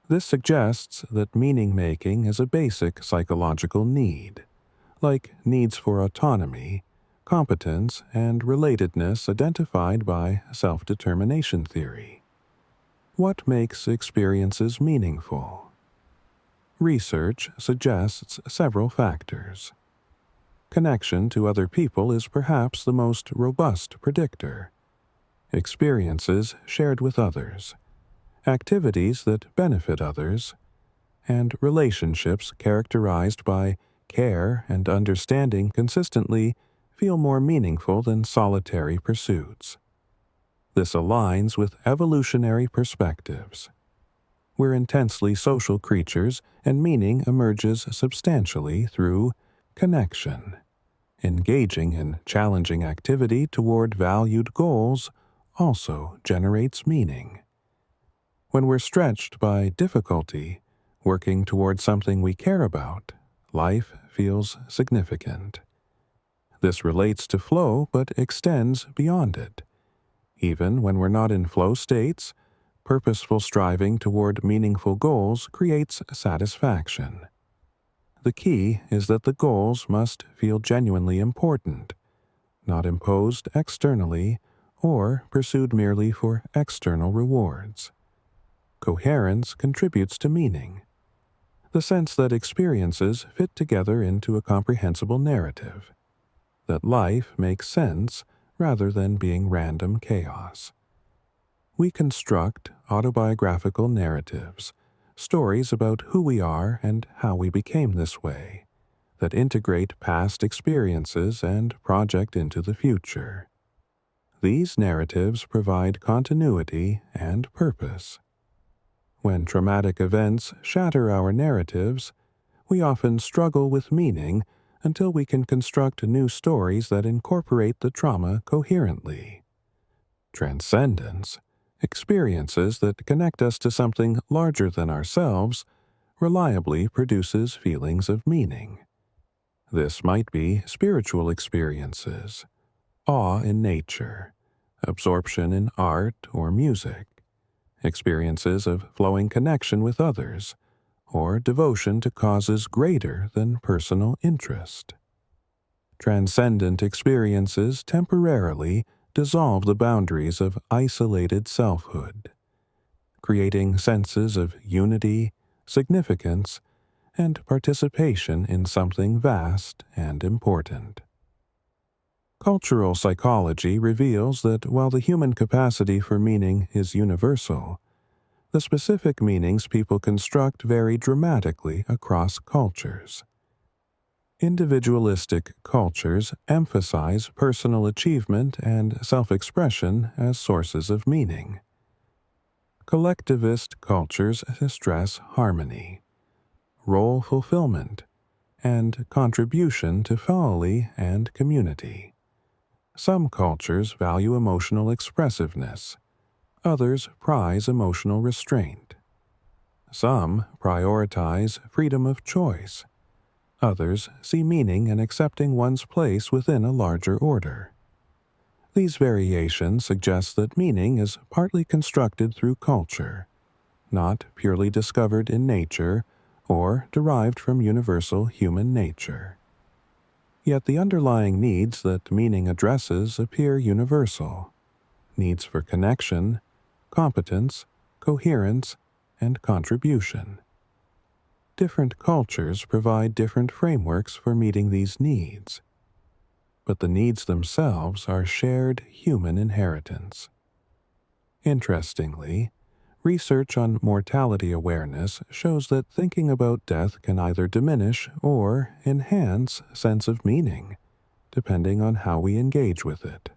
This suggests that meaning-making is a basic psychological need, like needs for autonomy, competence, and relatedness identified by self-determination theory. What makes experiences meaningful? Research suggests several factors. Connection to other people is perhaps the most robust predictor. Experiences shared with others, activities that benefit others, and relationships characterized by care and understanding consistently feel more meaningful than solitary pursuits. This aligns with evolutionary perspectives. We're intensely social creatures, and meaning emerges substantially through connection. Engaging in challenging activity toward valued goals also generates meaning. When we're stretched by difficulty, working toward something we care about, life feels significant. This relates to flow but extends beyond it. Even when we're not in flow states, purposeful striving toward meaningful goals creates satisfaction. The key is that the goals must feel genuinely important, not imposed externally or pursued merely for external rewards. Coherence contributes to meaning, the sense that experiences fit together into a comprehensible narrative, that life makes sense rather than being random chaos. We construct autobiographical narratives, stories about who we are and how we became this way, that integrate past experiences and project into the future. These narratives provide continuity and purpose. When traumatic events shatter our narratives, we often struggle with meaning until we can construct new stories that incorporate the trauma coherently. Transcendence, experiences that connect us to something larger than ourselves, reliably produces feelings of meaning. This might be spiritual experiences, awe in nature, absorption in art or music, experiences of flowing connection with others, or devotion to causes greater than personal interest. Transcendent experiences temporarily dissolve the boundaries of isolated selfhood, creating senses of unity, significance, and participation in something vast and important. Cultural psychology reveals that while the human capacity for meaning is universal, the specific meanings people construct vary dramatically across cultures. Individualistic cultures emphasize personal achievement and self-expression as sources of meaning. Collectivist cultures stress harmony, role fulfillment, and contribution to family and community. Some cultures value emotional expressiveness. Others prize emotional restraint. Some prioritize freedom of choice. Others see meaning in accepting one's place within a larger order. These variations suggest that meaning is partly constructed through culture, not purely discovered in nature or derived from universal human nature. Yet the underlying needs that meaning addresses appear universal: needs for connection, competence, coherence, and contribution. Different cultures provide different frameworks for meeting these needs. but the needs themselves are shared human inheritance. Interestingly, research on mortality awareness shows that thinking about death can either diminish or enhance sense of meaning, depending on how we engage with it.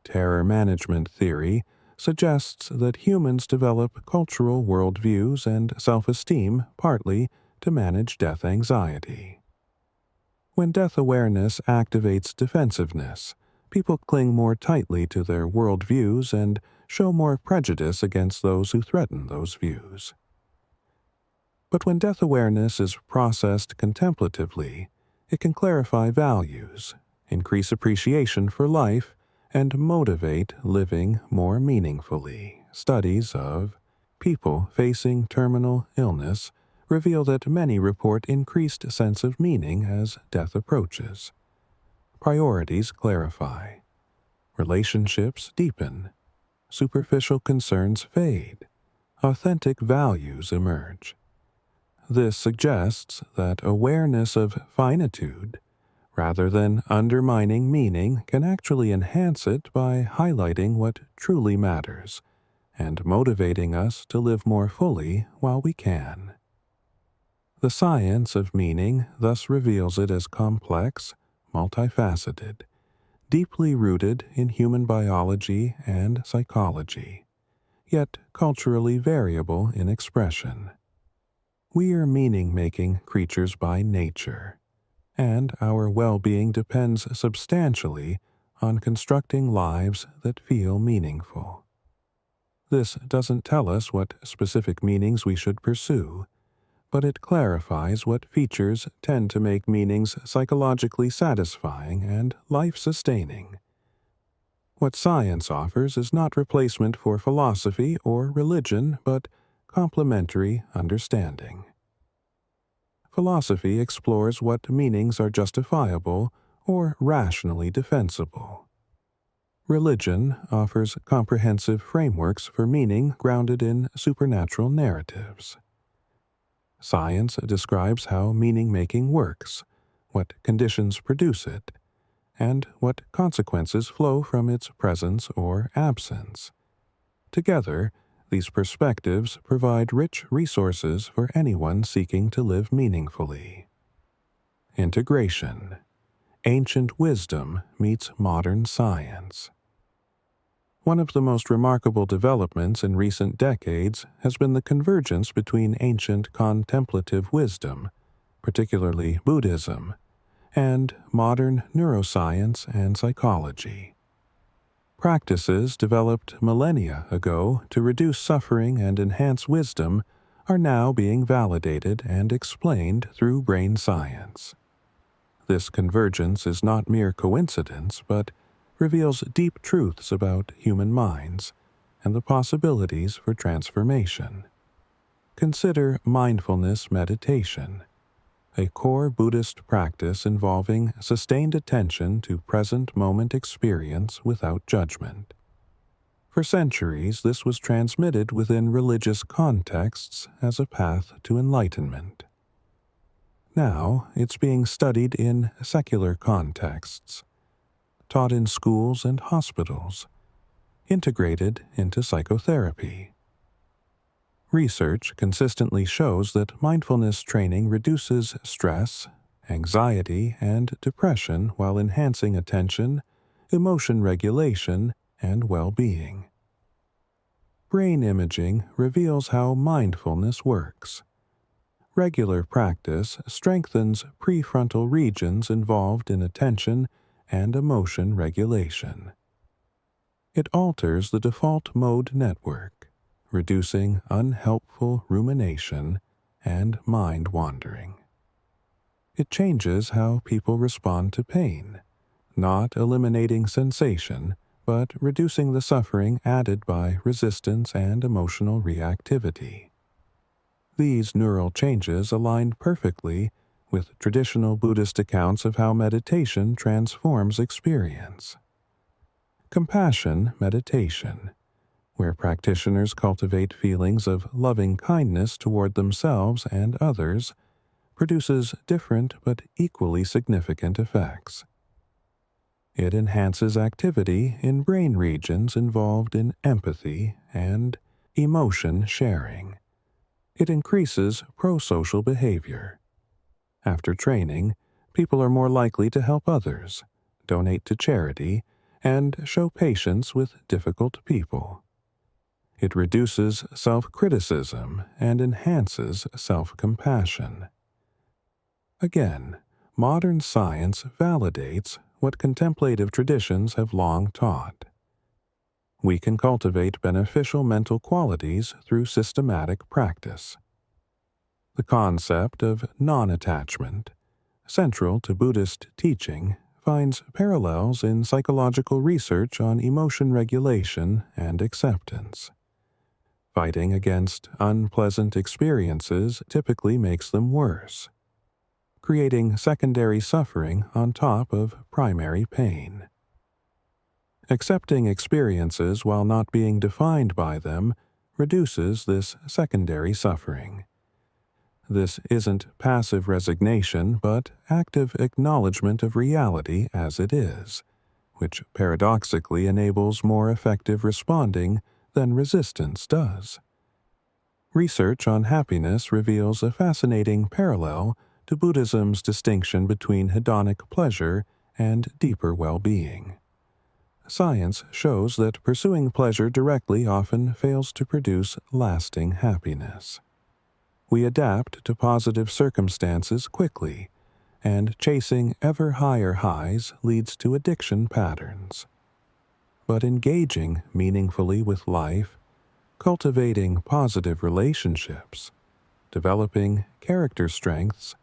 Terror management theory suggests that humans develop cultural worldviews and self-esteem partly to manage death anxiety. When death awareness activates defensiveness, people cling more tightly to their worldviews and show more prejudice against those who threaten those views. But when death awareness is processed contemplatively, it can clarify values, increase appreciation for life, and motivate living more meaningfully. Studies of people facing terminal illness reveal that many report increased sense of meaning as death approaches. Priorities clarify. Relationships deepen. Superficial concerns fade. Authentic values emerge. This suggests that awareness of finitude, rather than undermining meaning, can actually enhance it by highlighting what truly matters and motivating us to live more fully while we can. The science of meaning thus reveals it as complex, multifaceted, deeply rooted in human biology and psychology, yet culturally variable in expression. We are meaning-making creatures by nature, and our well-being depends substantially on constructing lives that feel meaningful. This doesn't tell us what specific meanings we should pursue, but it clarifies what features tend to make meanings psychologically satisfying and life-sustaining. What science offers is not replacement for philosophy or religion, but complementary understanding. Philosophy explores what meanings are justifiable or rationally defensible. Religion offers comprehensive frameworks for meaning grounded in supernatural narratives. Science describes how meaning-making works, what conditions produce it, and what consequences flow from its presence or absence. Together, these perspectives provide rich resources for anyone seeking to live meaningfully. Integration. Ancient wisdom meets modern science. One of the most remarkable developments in recent decades has been the convergence between ancient contemplative wisdom, particularly Buddhism, and modern neuroscience and psychology. Practices developed millennia ago to reduce suffering and enhance wisdom are now being validated and explained through brain science. This convergence is not mere coincidence, but reveals deep truths about human minds and the possibilities for transformation. Consider mindfulness meditation, a core Buddhist practice involving sustained attention to present moment experience without judgment. For centuries, this was transmitted within religious contexts as a path to enlightenment. Now, it's being studied in secular contexts, taught in schools and hospitals, integrated into psychotherapy. Research consistently shows that mindfulness training reduces stress, anxiety, and depression while enhancing attention, emotion regulation, and well-being. Brain imaging reveals how mindfulness works. Regular practice strengthens prefrontal regions involved in attention and emotion regulation. It alters the default mode network, reducing unhelpful rumination and mind wandering. It changes how people respond to pain, not eliminating sensation, but reducing the suffering added by resistance and emotional reactivity. These neural changes align perfectly with traditional Buddhist accounts of how meditation transforms experience. Compassion meditation, where practitioners cultivate feelings of loving kindness toward themselves and others, produces different but equally significant effects. It enhances activity in brain regions involved in empathy and emotion sharing. It increases prosocial behavior. After training, people are more likely to help others, donate to charity, and show patience with difficult people. It reduces self-criticism and enhances self-compassion. Again, modern science validates what contemplative traditions have long taught. We can cultivate beneficial mental qualities through systematic practice. The concept of non-attachment, central to Buddhist teaching, finds parallels in psychological research on emotion regulation and acceptance. Fighting against unpleasant experiences typically makes them worse, creating secondary suffering on top of primary pain. Accepting experiences while not being defined by them reduces this secondary suffering. This isn't passive resignation, but active acknowledgement of reality as it is, which paradoxically enables more effective responding than resistance does. Research on happiness reveals a fascinating parallel to Buddhism's distinction between hedonic pleasure and deeper well-being. Science shows that pursuing pleasure directly often fails to produce lasting happiness. We adapt to positive circumstances quickly, and chasing ever higher highs leads to addiction patterns. But engaging meaningfully with life, cultivating positive relationships, developing character strengths,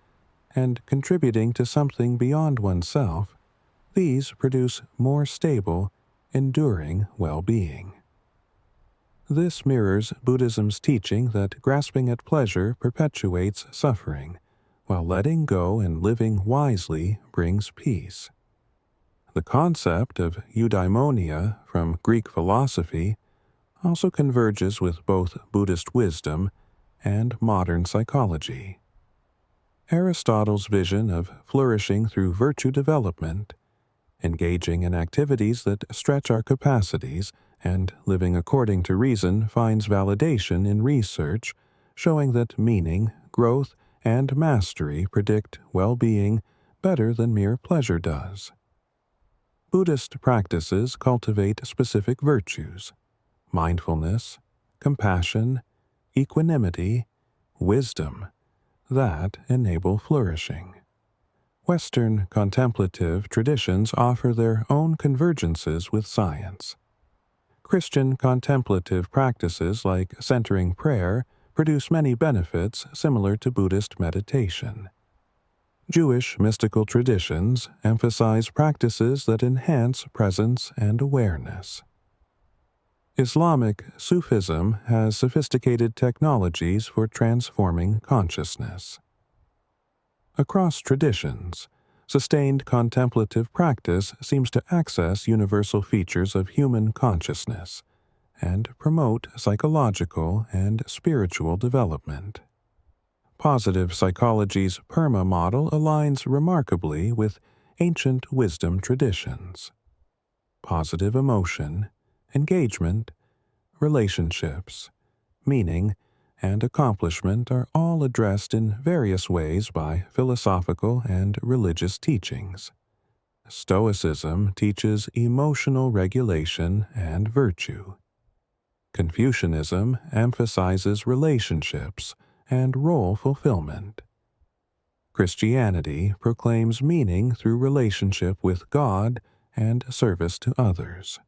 and contributing to something beyond oneself, these produce more stable, enduring well-being. This mirrors Buddhism's teaching that grasping at pleasure perpetuates suffering, while letting go and living wisely brings peace. The concept of eudaimonia from Greek philosophy also converges with both Buddhist wisdom and modern psychology. Aristotle's vision of flourishing through virtue development, engaging in activities that stretch our capacities, and living according to reason finds validation in research showing that meaning, growth, and mastery predict well-being better than mere pleasure does. Buddhist practices cultivate specific virtues: mindfulness, compassion, equanimity, wisdom, that enable flourishing. Western contemplative traditions offer their own convergences with science. Christian contemplative practices like centering prayer produce many benefits similar to Buddhist meditation. Jewish mystical traditions emphasize practices that enhance presence and awareness. Islamic Sufism has sophisticated technologies for transforming consciousness. Across traditions, sustained contemplative practice seems to access universal features of human consciousness and promote psychological and spiritual development. Positive psychology's PERMA model aligns remarkably with ancient wisdom traditions. Positive emotion, engagement, relationships, meaning, and accomplishment are all addressed in various ways by philosophical and religious teachings. Stoicism teaches emotional regulation and virtue. Confucianism emphasizes relationships and role fulfillment. Christianity proclaims meaning through relationship with God and service to others.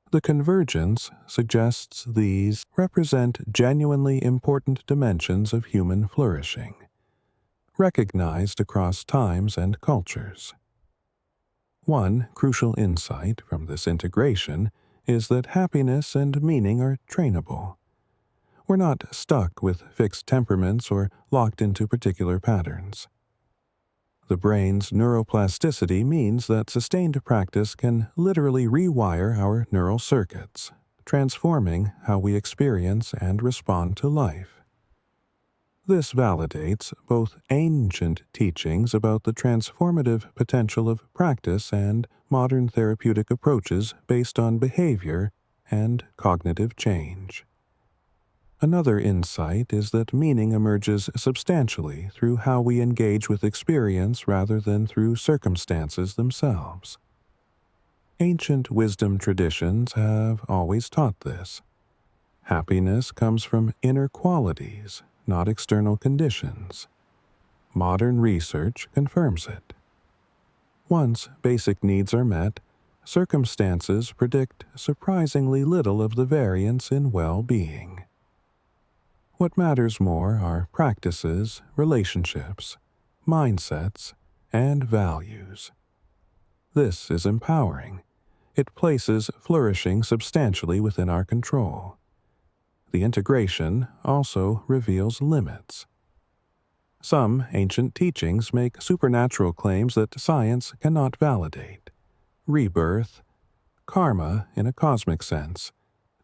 The convergence suggests these represent genuinely important dimensions of human flourishing, recognized across times and cultures. One crucial insight from this integration is that happiness and meaning are trainable. We're not stuck with fixed temperaments or locked into particular patterns. The brain's neuroplasticity means that sustained practice can literally rewire our neural circuits, transforming how we experience and respond to life. This validates both ancient teachings about the transformative potential of practice and modern therapeutic approaches based on behavior and cognitive change. Another insight is that meaning emerges substantially through how we engage with experience rather than through circumstances themselves. Ancient wisdom traditions have always taught this. Happiness comes from inner qualities, not external conditions. Modern research confirms it. Once basic needs are met, circumstances predict surprisingly little of the variance in well-being. What matters more are practices, relationships, mindsets, and values. This is empowering. It places flourishing substantially within our control. The integration also reveals limits. Some ancient teachings make supernatural claims that science cannot validate. Rebirth, karma in a cosmic sense,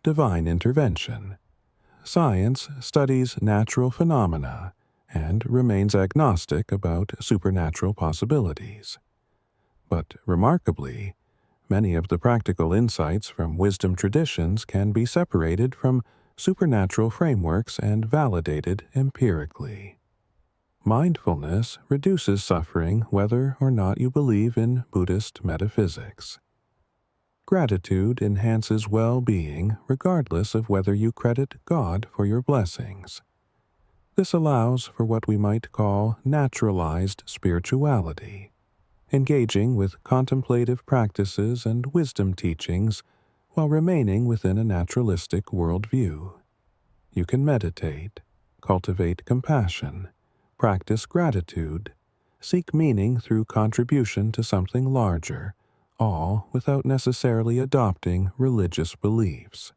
divine intervention. Science studies natural phenomena and remains agnostic about supernatural possibilities. But remarkably, many of the practical insights from wisdom traditions can be separated from supernatural frameworks and validated empirically. Mindfulness reduces suffering whether or not you believe in Buddhist metaphysics. Gratitude enhances well-being regardless of whether you credit God for your blessings. This allows for what we might call naturalized spirituality, engaging with contemplative practices and wisdom teachings while remaining within a naturalistic worldview. You can meditate, cultivate compassion, practice gratitude, seek meaning through contribution to something larger, all without necessarily adopting religious beliefs.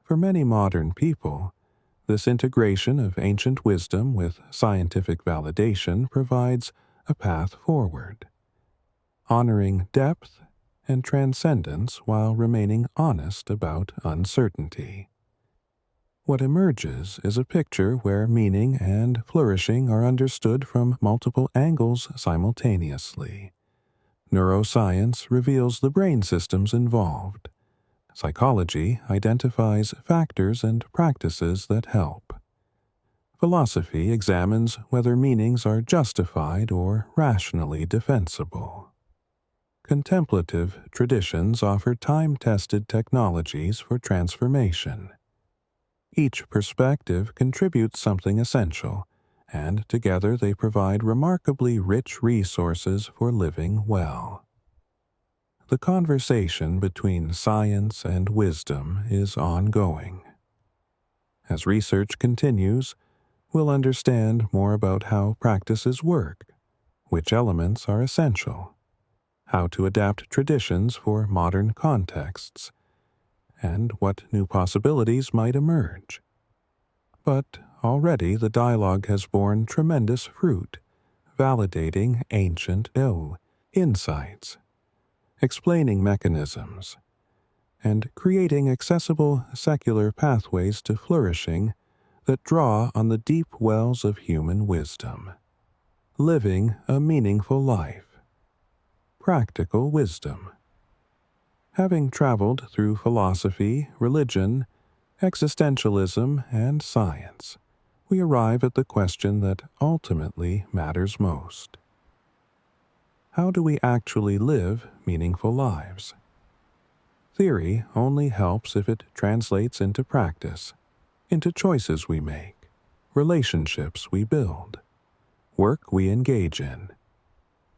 For many modern people, this integration of ancient wisdom with scientific validation provides a path forward, honoring depth and transcendence while remaining honest about uncertainty. What emerges is a picture where meaning and flourishing are understood from multiple angles simultaneously. Neuroscience reveals the brain systems involved. Psychology identifies factors and practices that help. Philosophy examines whether meanings are justified or rationally defensible. Contemplative traditions offer time-tested technologies for transformation. Each perspective contributes something essential, and together they provide remarkably rich resources for living well. The conversation between science and wisdom is ongoing. As research continues, we'll understand more about how practices work, which elements are essential, how to adapt traditions for modern contexts, and what new possibilities might emerge. But already the dialogue has borne tremendous fruit, validating ancient insights, explaining mechanisms, and creating accessible secular pathways to flourishing that draw on the deep wells of human wisdom. Living a meaningful life. Practical wisdom. Having traveled through philosophy, religion, existentialism, and science, we arrive at the question that ultimately matters most. How do we actually live meaningful lives? Theory only helps if it translates into practice, into choices we make, relationships we build, work we engage in,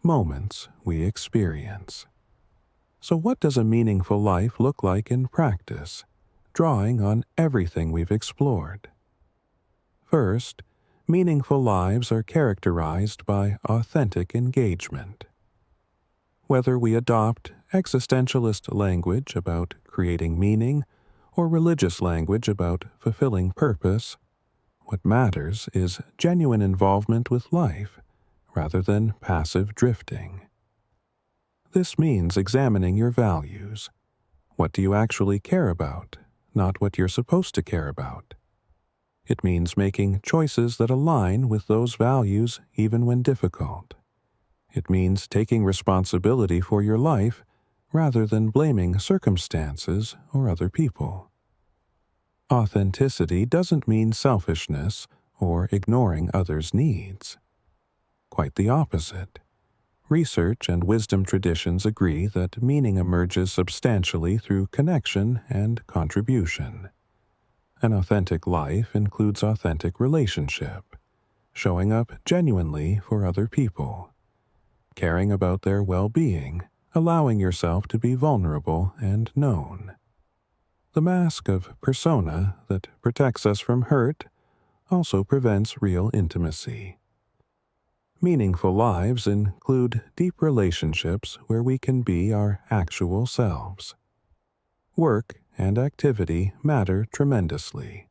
moments we experience. So what does a meaningful life look like in practice, drawing on everything we've explored? First, meaningful lives are characterized by authentic engagement. Whether we adopt existentialist language about creating meaning or religious language about fulfilling purpose, what matters is genuine involvement with life rather than passive drifting. This means examining your values. What do you actually care about, not what you're supposed to care about? It means making choices that align with those values even when difficult. It means taking responsibility for your life rather than blaming circumstances or other people. Authenticity doesn't mean selfishness or ignoring others' needs. Quite the opposite. Research and wisdom traditions agree that meaning emerges substantially through connection and contribution. An authentic life includes authentic relationship, showing up genuinely for other people, caring about their well-being, allowing yourself to be vulnerable and known. The mask of persona that protects us from hurt also prevents real intimacy. Meaningful lives include deep relationships where we can be our actual selves. Work and activity matter tremendously.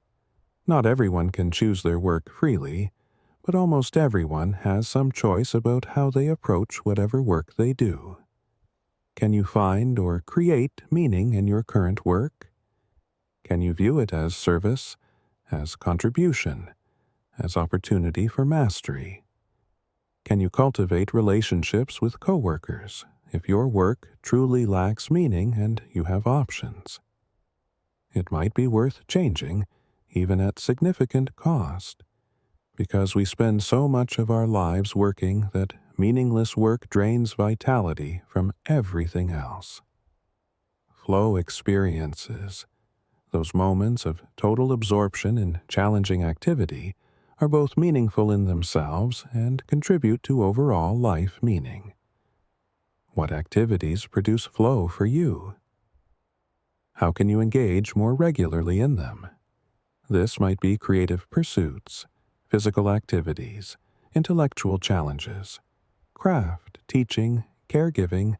Not everyone can choose their work freely, but almost everyone has some choice about how they approach whatever work they do. Can you find or create meaning in your current work? Can you view it as service, as contribution, as opportunity for mastery? Can you cultivate relationships with coworkers if your work truly lacks meaning and you have options? It might be worth changing, even at significant cost, because we spend so much of our lives working that meaningless work drains vitality from everything else. Flow experiences, those moments of total absorption in challenging activity, are both meaningful in themselves and contribute to overall life meaning. What activities produce flow for you? How can you engage more regularly in them? This might be creative pursuits, physical activities, intellectual challenges, craft, teaching, caregiving,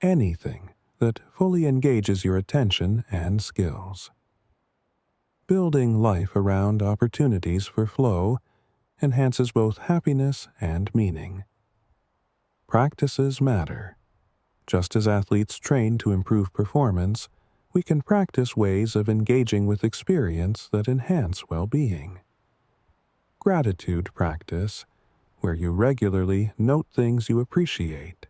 anything that fully engages your attention and skills. Building life around opportunities for flow enhances both happiness and meaning. Practices matter. Just as athletes train to improve performance, we can practice ways of engaging with experience that enhance well-being. Gratitude practice, where you regularly note things you appreciate,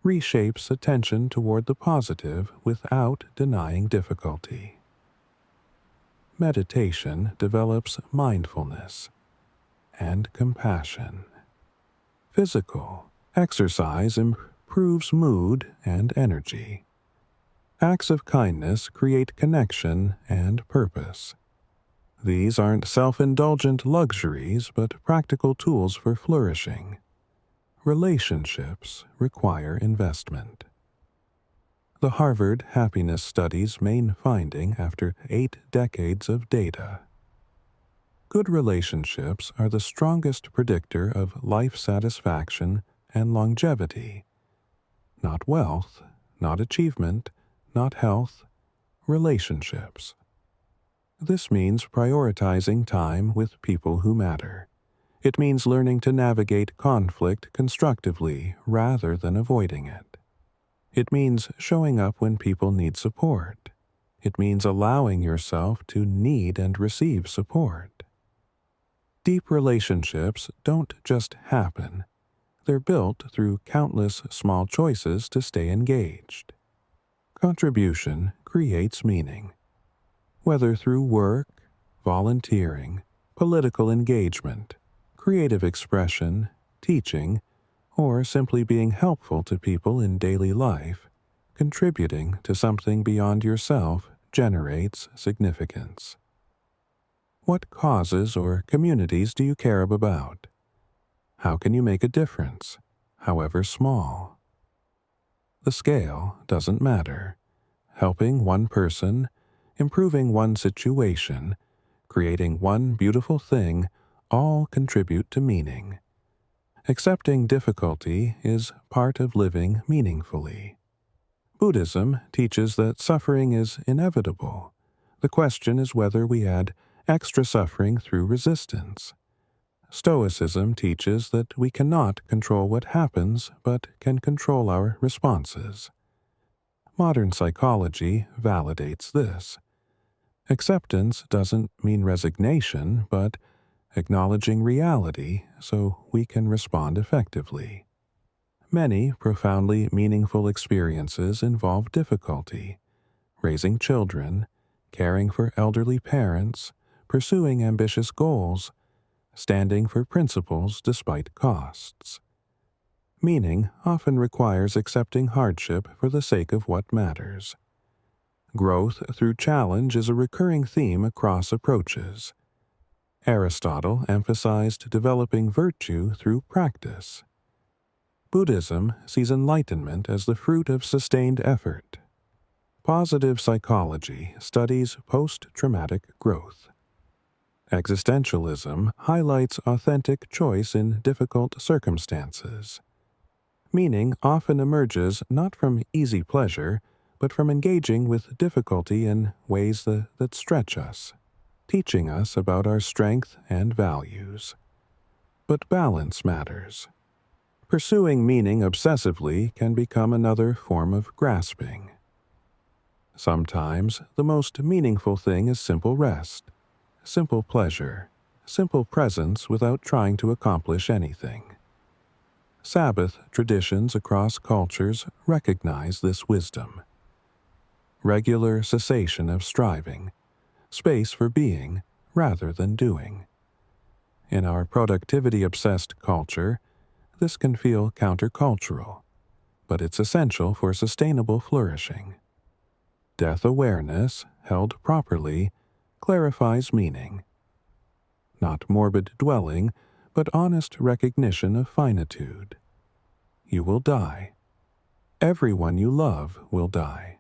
reshapes attention toward the positive without denying difficulty. Meditation develops mindfulness and compassion. Physical exercise improves mood and energy. Acts of kindness create connection and purpose. These aren't self-indulgent luxuries, but practical tools for flourishing. Relationships require investment. The Harvard Happiness Study's main finding after 8 decades of data. Good relationships are the strongest predictor of life satisfaction and longevity. Not wealth, not achievement, not health, relationships. This means prioritizing time with people who matter. It means learning to navigate conflict constructively rather than avoiding it. It means showing up when people need support. It means allowing yourself to need and receive support. Deep relationships don't just happen. They're built through countless small choices to stay engaged. Contribution creates meaning. Whether through work, volunteering, political engagement, creative expression, teaching, or simply being helpful to people in daily life, contributing to something beyond yourself generates significance. What causes or communities do you care about? How can you make a difference, however small? The scale doesn't matter. Helping one person, improving one situation, creating one beautiful thing all contribute to meaning. Accepting difficulty is part of living meaningfully. Buddhism teaches that suffering is inevitable. The question is whether we add extra suffering through resistance. Stoicism teaches that we cannot control what happens, but can control our responses. Modern psychology validates this. Acceptance doesn't mean resignation, but acknowledging reality so we can respond effectively. Many profoundly meaningful experiences involve difficulty: raising children, caring for elderly parents, pursuing ambitious goals, standing for principles despite costs. Meaning often requires accepting hardship for the sake of what matters. Growth through challenge is a recurring theme across approaches. Aristotle emphasized developing virtue through practice. Buddhism sees enlightenment as the fruit of sustained effort. Positive psychology studies post-traumatic growth. Existentialism highlights authentic choice in difficult circumstances. Meaning often emerges not from easy pleasure, but from engaging with difficulty in ways that stretch us, teaching us about our strength and values. But balance matters. Pursuing meaning obsessively can become another form of grasping. Sometimes the most meaningful thing is simple rest, simple pleasure, simple presence without trying to accomplish anything. Sabbath traditions across cultures recognize this wisdom. Regular cessation of striving, space for being rather than doing. In our productivity-obsessed culture, this can feel countercultural, but it's essential for sustainable flourishing. Death awareness, held properly, clarifies meaning. Not morbid dwelling, but honest recognition of finitude. You will die. Everyone you love will die.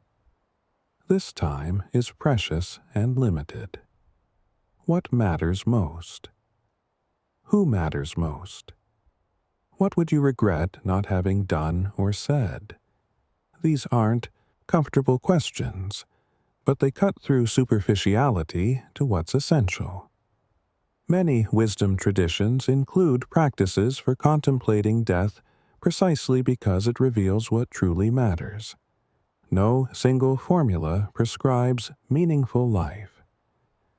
This time is precious and limited. What matters most? Who matters most? What would you regret not having done or said? These aren't comfortable questions, but they cut through superficiality to what's essential. Many wisdom traditions include practices for contemplating death precisely because it reveals what truly matters. No single formula prescribes meaningful life.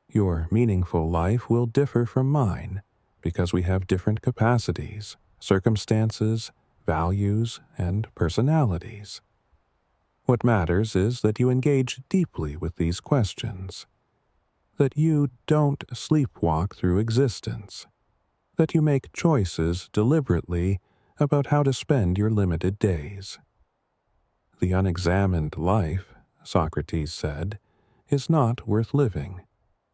Your meaningful life will differ from mine because we have different capacities, circumstances, values, and personalities. What matters is that you engage deeply with these questions, that you don't sleepwalk through existence, that you make choices deliberately about how to spend your limited days. The unexamined life, Socrates said, is not worth living.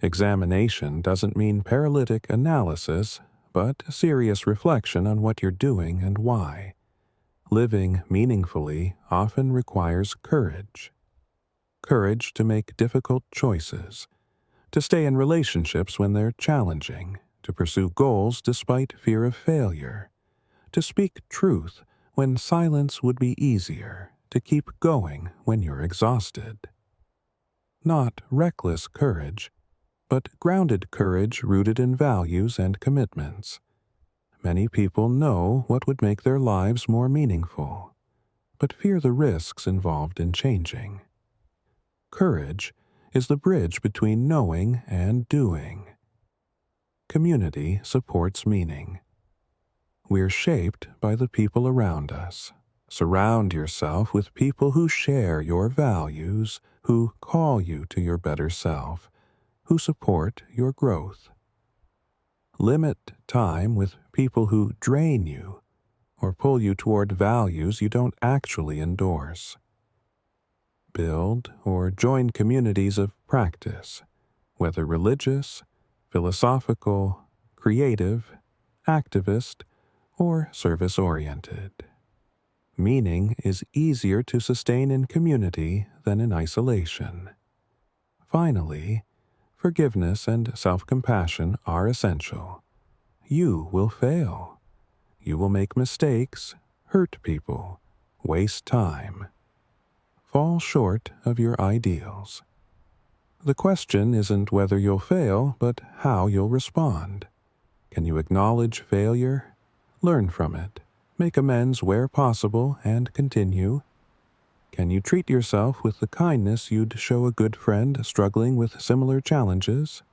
Examination doesn't mean paralytic analysis, but serious reflection on what you're doing and why. Living meaningfully often requires courage. Courage to make difficult choices, to stay in relationships when they're challenging, to pursue goals despite fear of failure, to speak truth when silence would be easier, to keep going when you're exhausted. Not reckless courage, but grounded courage rooted in values and commitments. Many people know what would make their lives more meaningful, but fear the risks involved in changing. Courage is the bridge between knowing and doing. Community supports meaning. We're shaped by the people around us. Surround yourself with people who share your values, who call you to your better self, who support your growth. Limit time with people who drain you or pull you toward values you don't actually endorse. Build or join communities of practice, whether religious, philosophical, creative, activist, or service-oriented. Meaning is easier to sustain in community than in isolation. Finally, forgiveness and self-compassion are essential. You will fail. You will make mistakes, hurt people, waste time, fall short of your ideals. The question isn't whether you'll fail, but how you'll respond. Can you acknowledge failure, learn from it, make amends where possible, and continue? Can you treat yourself with the kindness you'd show a good friend struggling with similar challenges?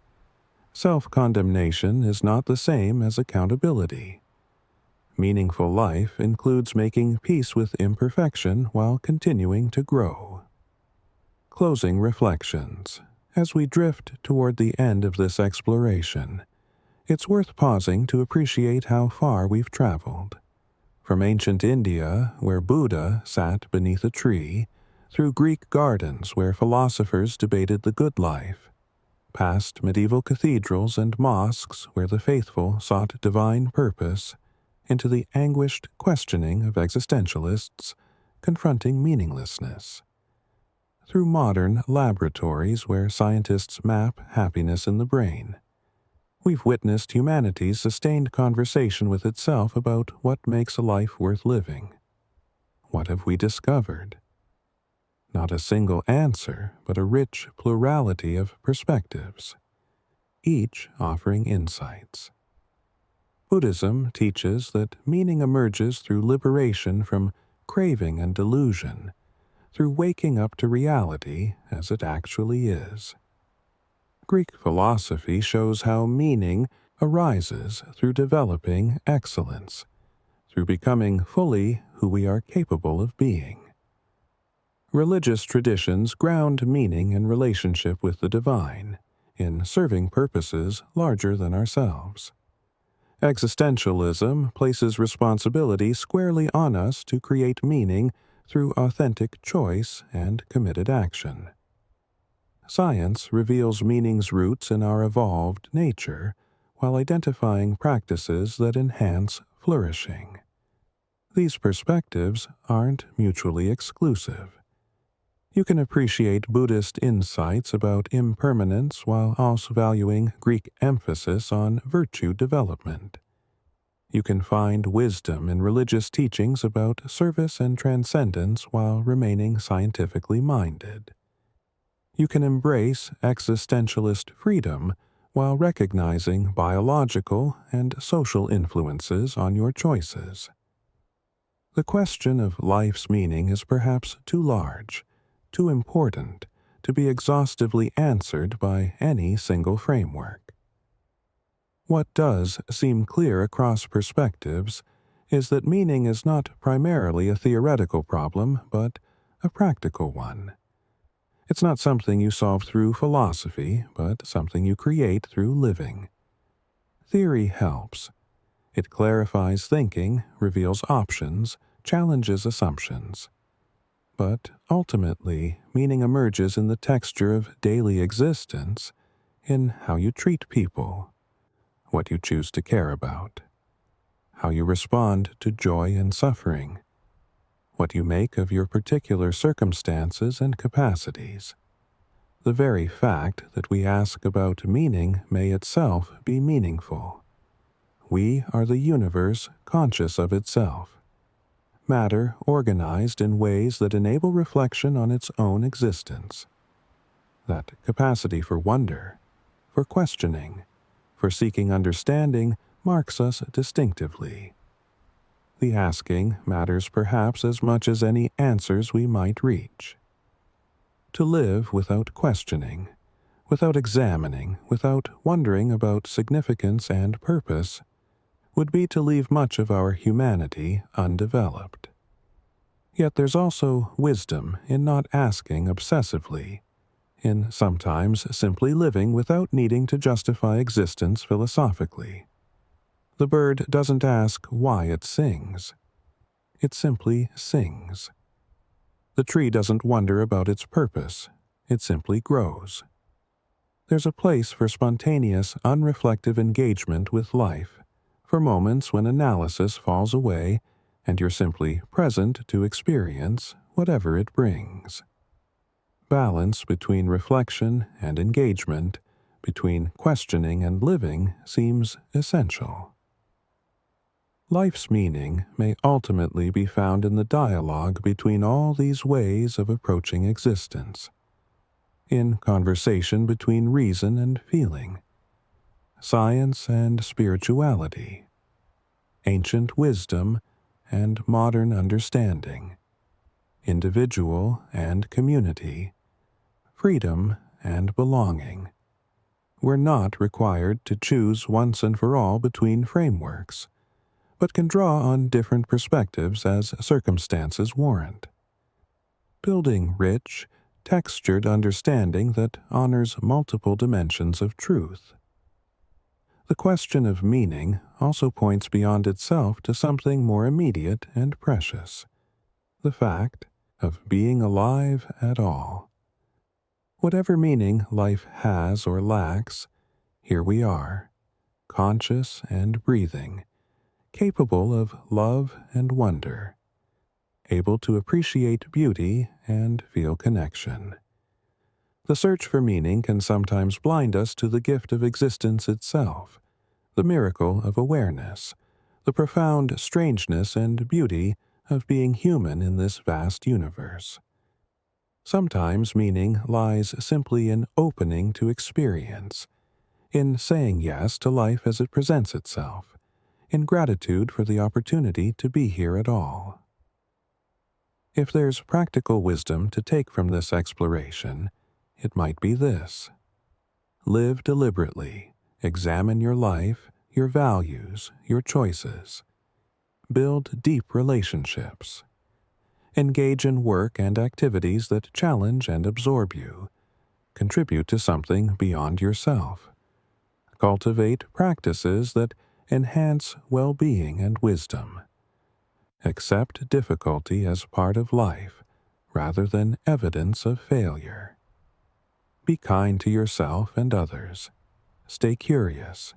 Self-condemnation is not the same as accountability. Meaningful life includes making peace with imperfection while continuing to grow. Closing reflections. As we drift toward the end of this exploration, it's worth pausing to appreciate how far we've traveled. From ancient India, where Buddha sat beneath a tree, through Greek gardens where philosophers debated the good life, past medieval cathedrals and mosques where the faithful sought divine purpose, into the anguished questioning of existentialists confronting meaninglessness. Through modern laboratories where scientists map happiness in the brain, we've witnessed humanity's sustained conversation with itself about what makes a life worth living. What have we discovered? Not a single answer, but a rich plurality of perspectives, each offering insights. Buddhism teaches that meaning emerges through liberation from craving and delusion, through waking up to reality as it actually is. Greek philosophy shows how meaning arises through developing excellence, through becoming fully who we are capable of being. Religious traditions ground meaning in relationship with the divine, in serving purposes larger than ourselves. Existentialism places responsibility squarely on us to create meaning through authentic choice and committed action. Science reveals meaning's roots in our evolved nature, while identifying practices that enhance flourishing. These perspectives aren't mutually exclusive. You can appreciate Buddhist insights about impermanence while also valuing Greek emphasis on virtue development. You can find wisdom in religious teachings about service and transcendence while remaining scientifically minded. You can embrace existentialist freedom while recognizing biological and social influences on your choices. The question of life's meaning is perhaps too large, too important, to be exhaustively answered by any single framework. What does seem clear across perspectives is that meaning is not primarily a theoretical problem, but a practical one. It's not something you solve through philosophy, but something you create through living. Theory helps. It clarifies thinking, reveals options, challenges assumptions. But ultimately, meaning emerges in the texture of daily existence, in how you treat people, what you choose to care about, how you respond to joy and suffering, what you make of your particular circumstances and capacities. The very fact that we ask about meaning may itself be meaningful. We are the universe conscious of itself, matter organized in ways that enable reflection on its own existence. That capacity for wonder, for questioning, for seeking understanding marks us distinctively. The asking matters perhaps as much as any answers we might reach. To live without questioning, without examining, without wondering about significance and purpose, would be to leave much of our humanity undeveloped. Yet there's also wisdom in not asking obsessively, in sometimes simply living without needing to justify existence philosophically. The bird doesn't ask why it sings. It simply sings. The tree doesn't wonder about its purpose. It simply grows. There's a place for spontaneous, unreflective engagement with life, for moments when analysis falls away and you're simply present to experience whatever it brings. Balance between reflection and engagement, between questioning and living, seems essential. Life's meaning may ultimately be found in the dialogue between all these ways of approaching existence, in conversation between reason and feeling, science and spirituality, ancient wisdom and modern understanding, individual and community, freedom and belonging. We're not required to choose once and for all between frameworks, but can draw on different perspectives as circumstances warrant, building rich, textured understanding that honors multiple dimensions of truth. The question of meaning also points beyond itself to something more immediate and precious, the fact of being alive at all. Whatever meaning life has or lacks, here we are, conscious and breathing, capable of love and wonder, able to appreciate beauty and feel connection. The search for meaning can sometimes blind us to the gift of existence itself, the miracle of awareness, the profound strangeness and beauty of being human in this vast universe. Sometimes meaning lies simply in opening to experience, in saying yes to life as it presents itself, in gratitude for the opportunity to be here at all. If there's practical wisdom to take from this exploration, it might be this: live deliberately, examine your life, your values, your choices. Build deep relationships. Engage in work and activities that challenge and absorb you. Contribute to something beyond yourself. Cultivate practices that enhance well-being and wisdom. Accept difficulty as part of life rather than evidence of failure. Be kind to yourself and others. Stay curious.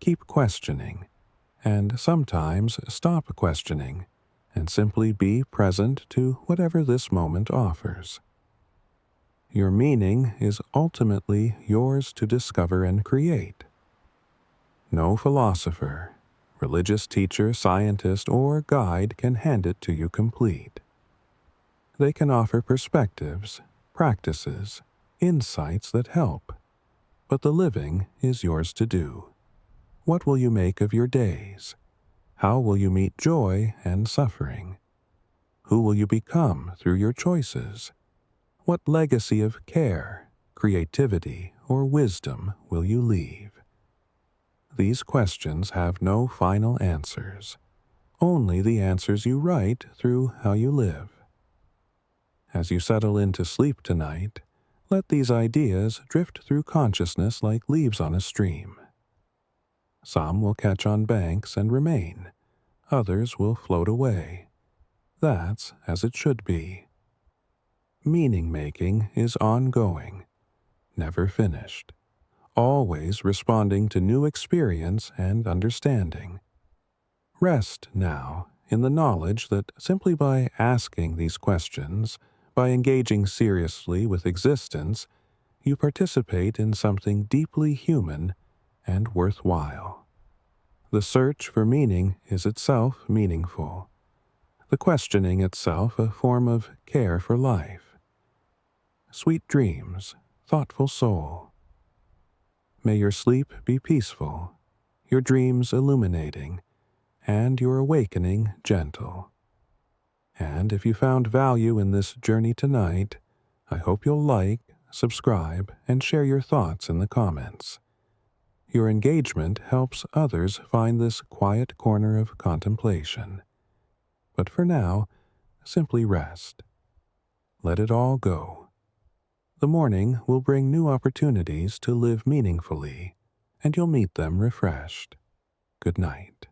Keep questioning, and sometimes stop questioning and simply be present to whatever this moment offers. Your meaning is ultimately yours to discover and create. No philosopher, religious teacher, scientist, or guide can hand it to you complete. They can offer perspectives, practices, insights that help, but the living is yours to do. What will you make of your days? How will you meet joy and suffering? Who will you become through your choices? What legacy of care, creativity, or wisdom will you leave? These questions have no final answers, only the answers you write through how you live. As you settle into sleep tonight, let these ideas drift through consciousness like leaves on a stream. Some will catch on banks and remain, others will float away. That's as it should be. Meaning-making is ongoing, never finished, always responding to new experience and understanding. Rest now in the knowledge that simply by asking these questions, by engaging seriously with existence, you participate in something deeply human and worthwhile. The search for meaning is itself meaningful, the questioning itself a form of care for life. Sweet dreams, thoughtful soul. May your sleep be peaceful, your dreams illuminating, and your awakening gentle. And if you found value in this journey tonight, I hope you'll like, subscribe, and share your thoughts in the comments. Your engagement helps others find this quiet corner of contemplation. But for now, simply rest. Let it all go. The morning will bring new opportunities to live meaningfully, and you'll meet them refreshed. Good night.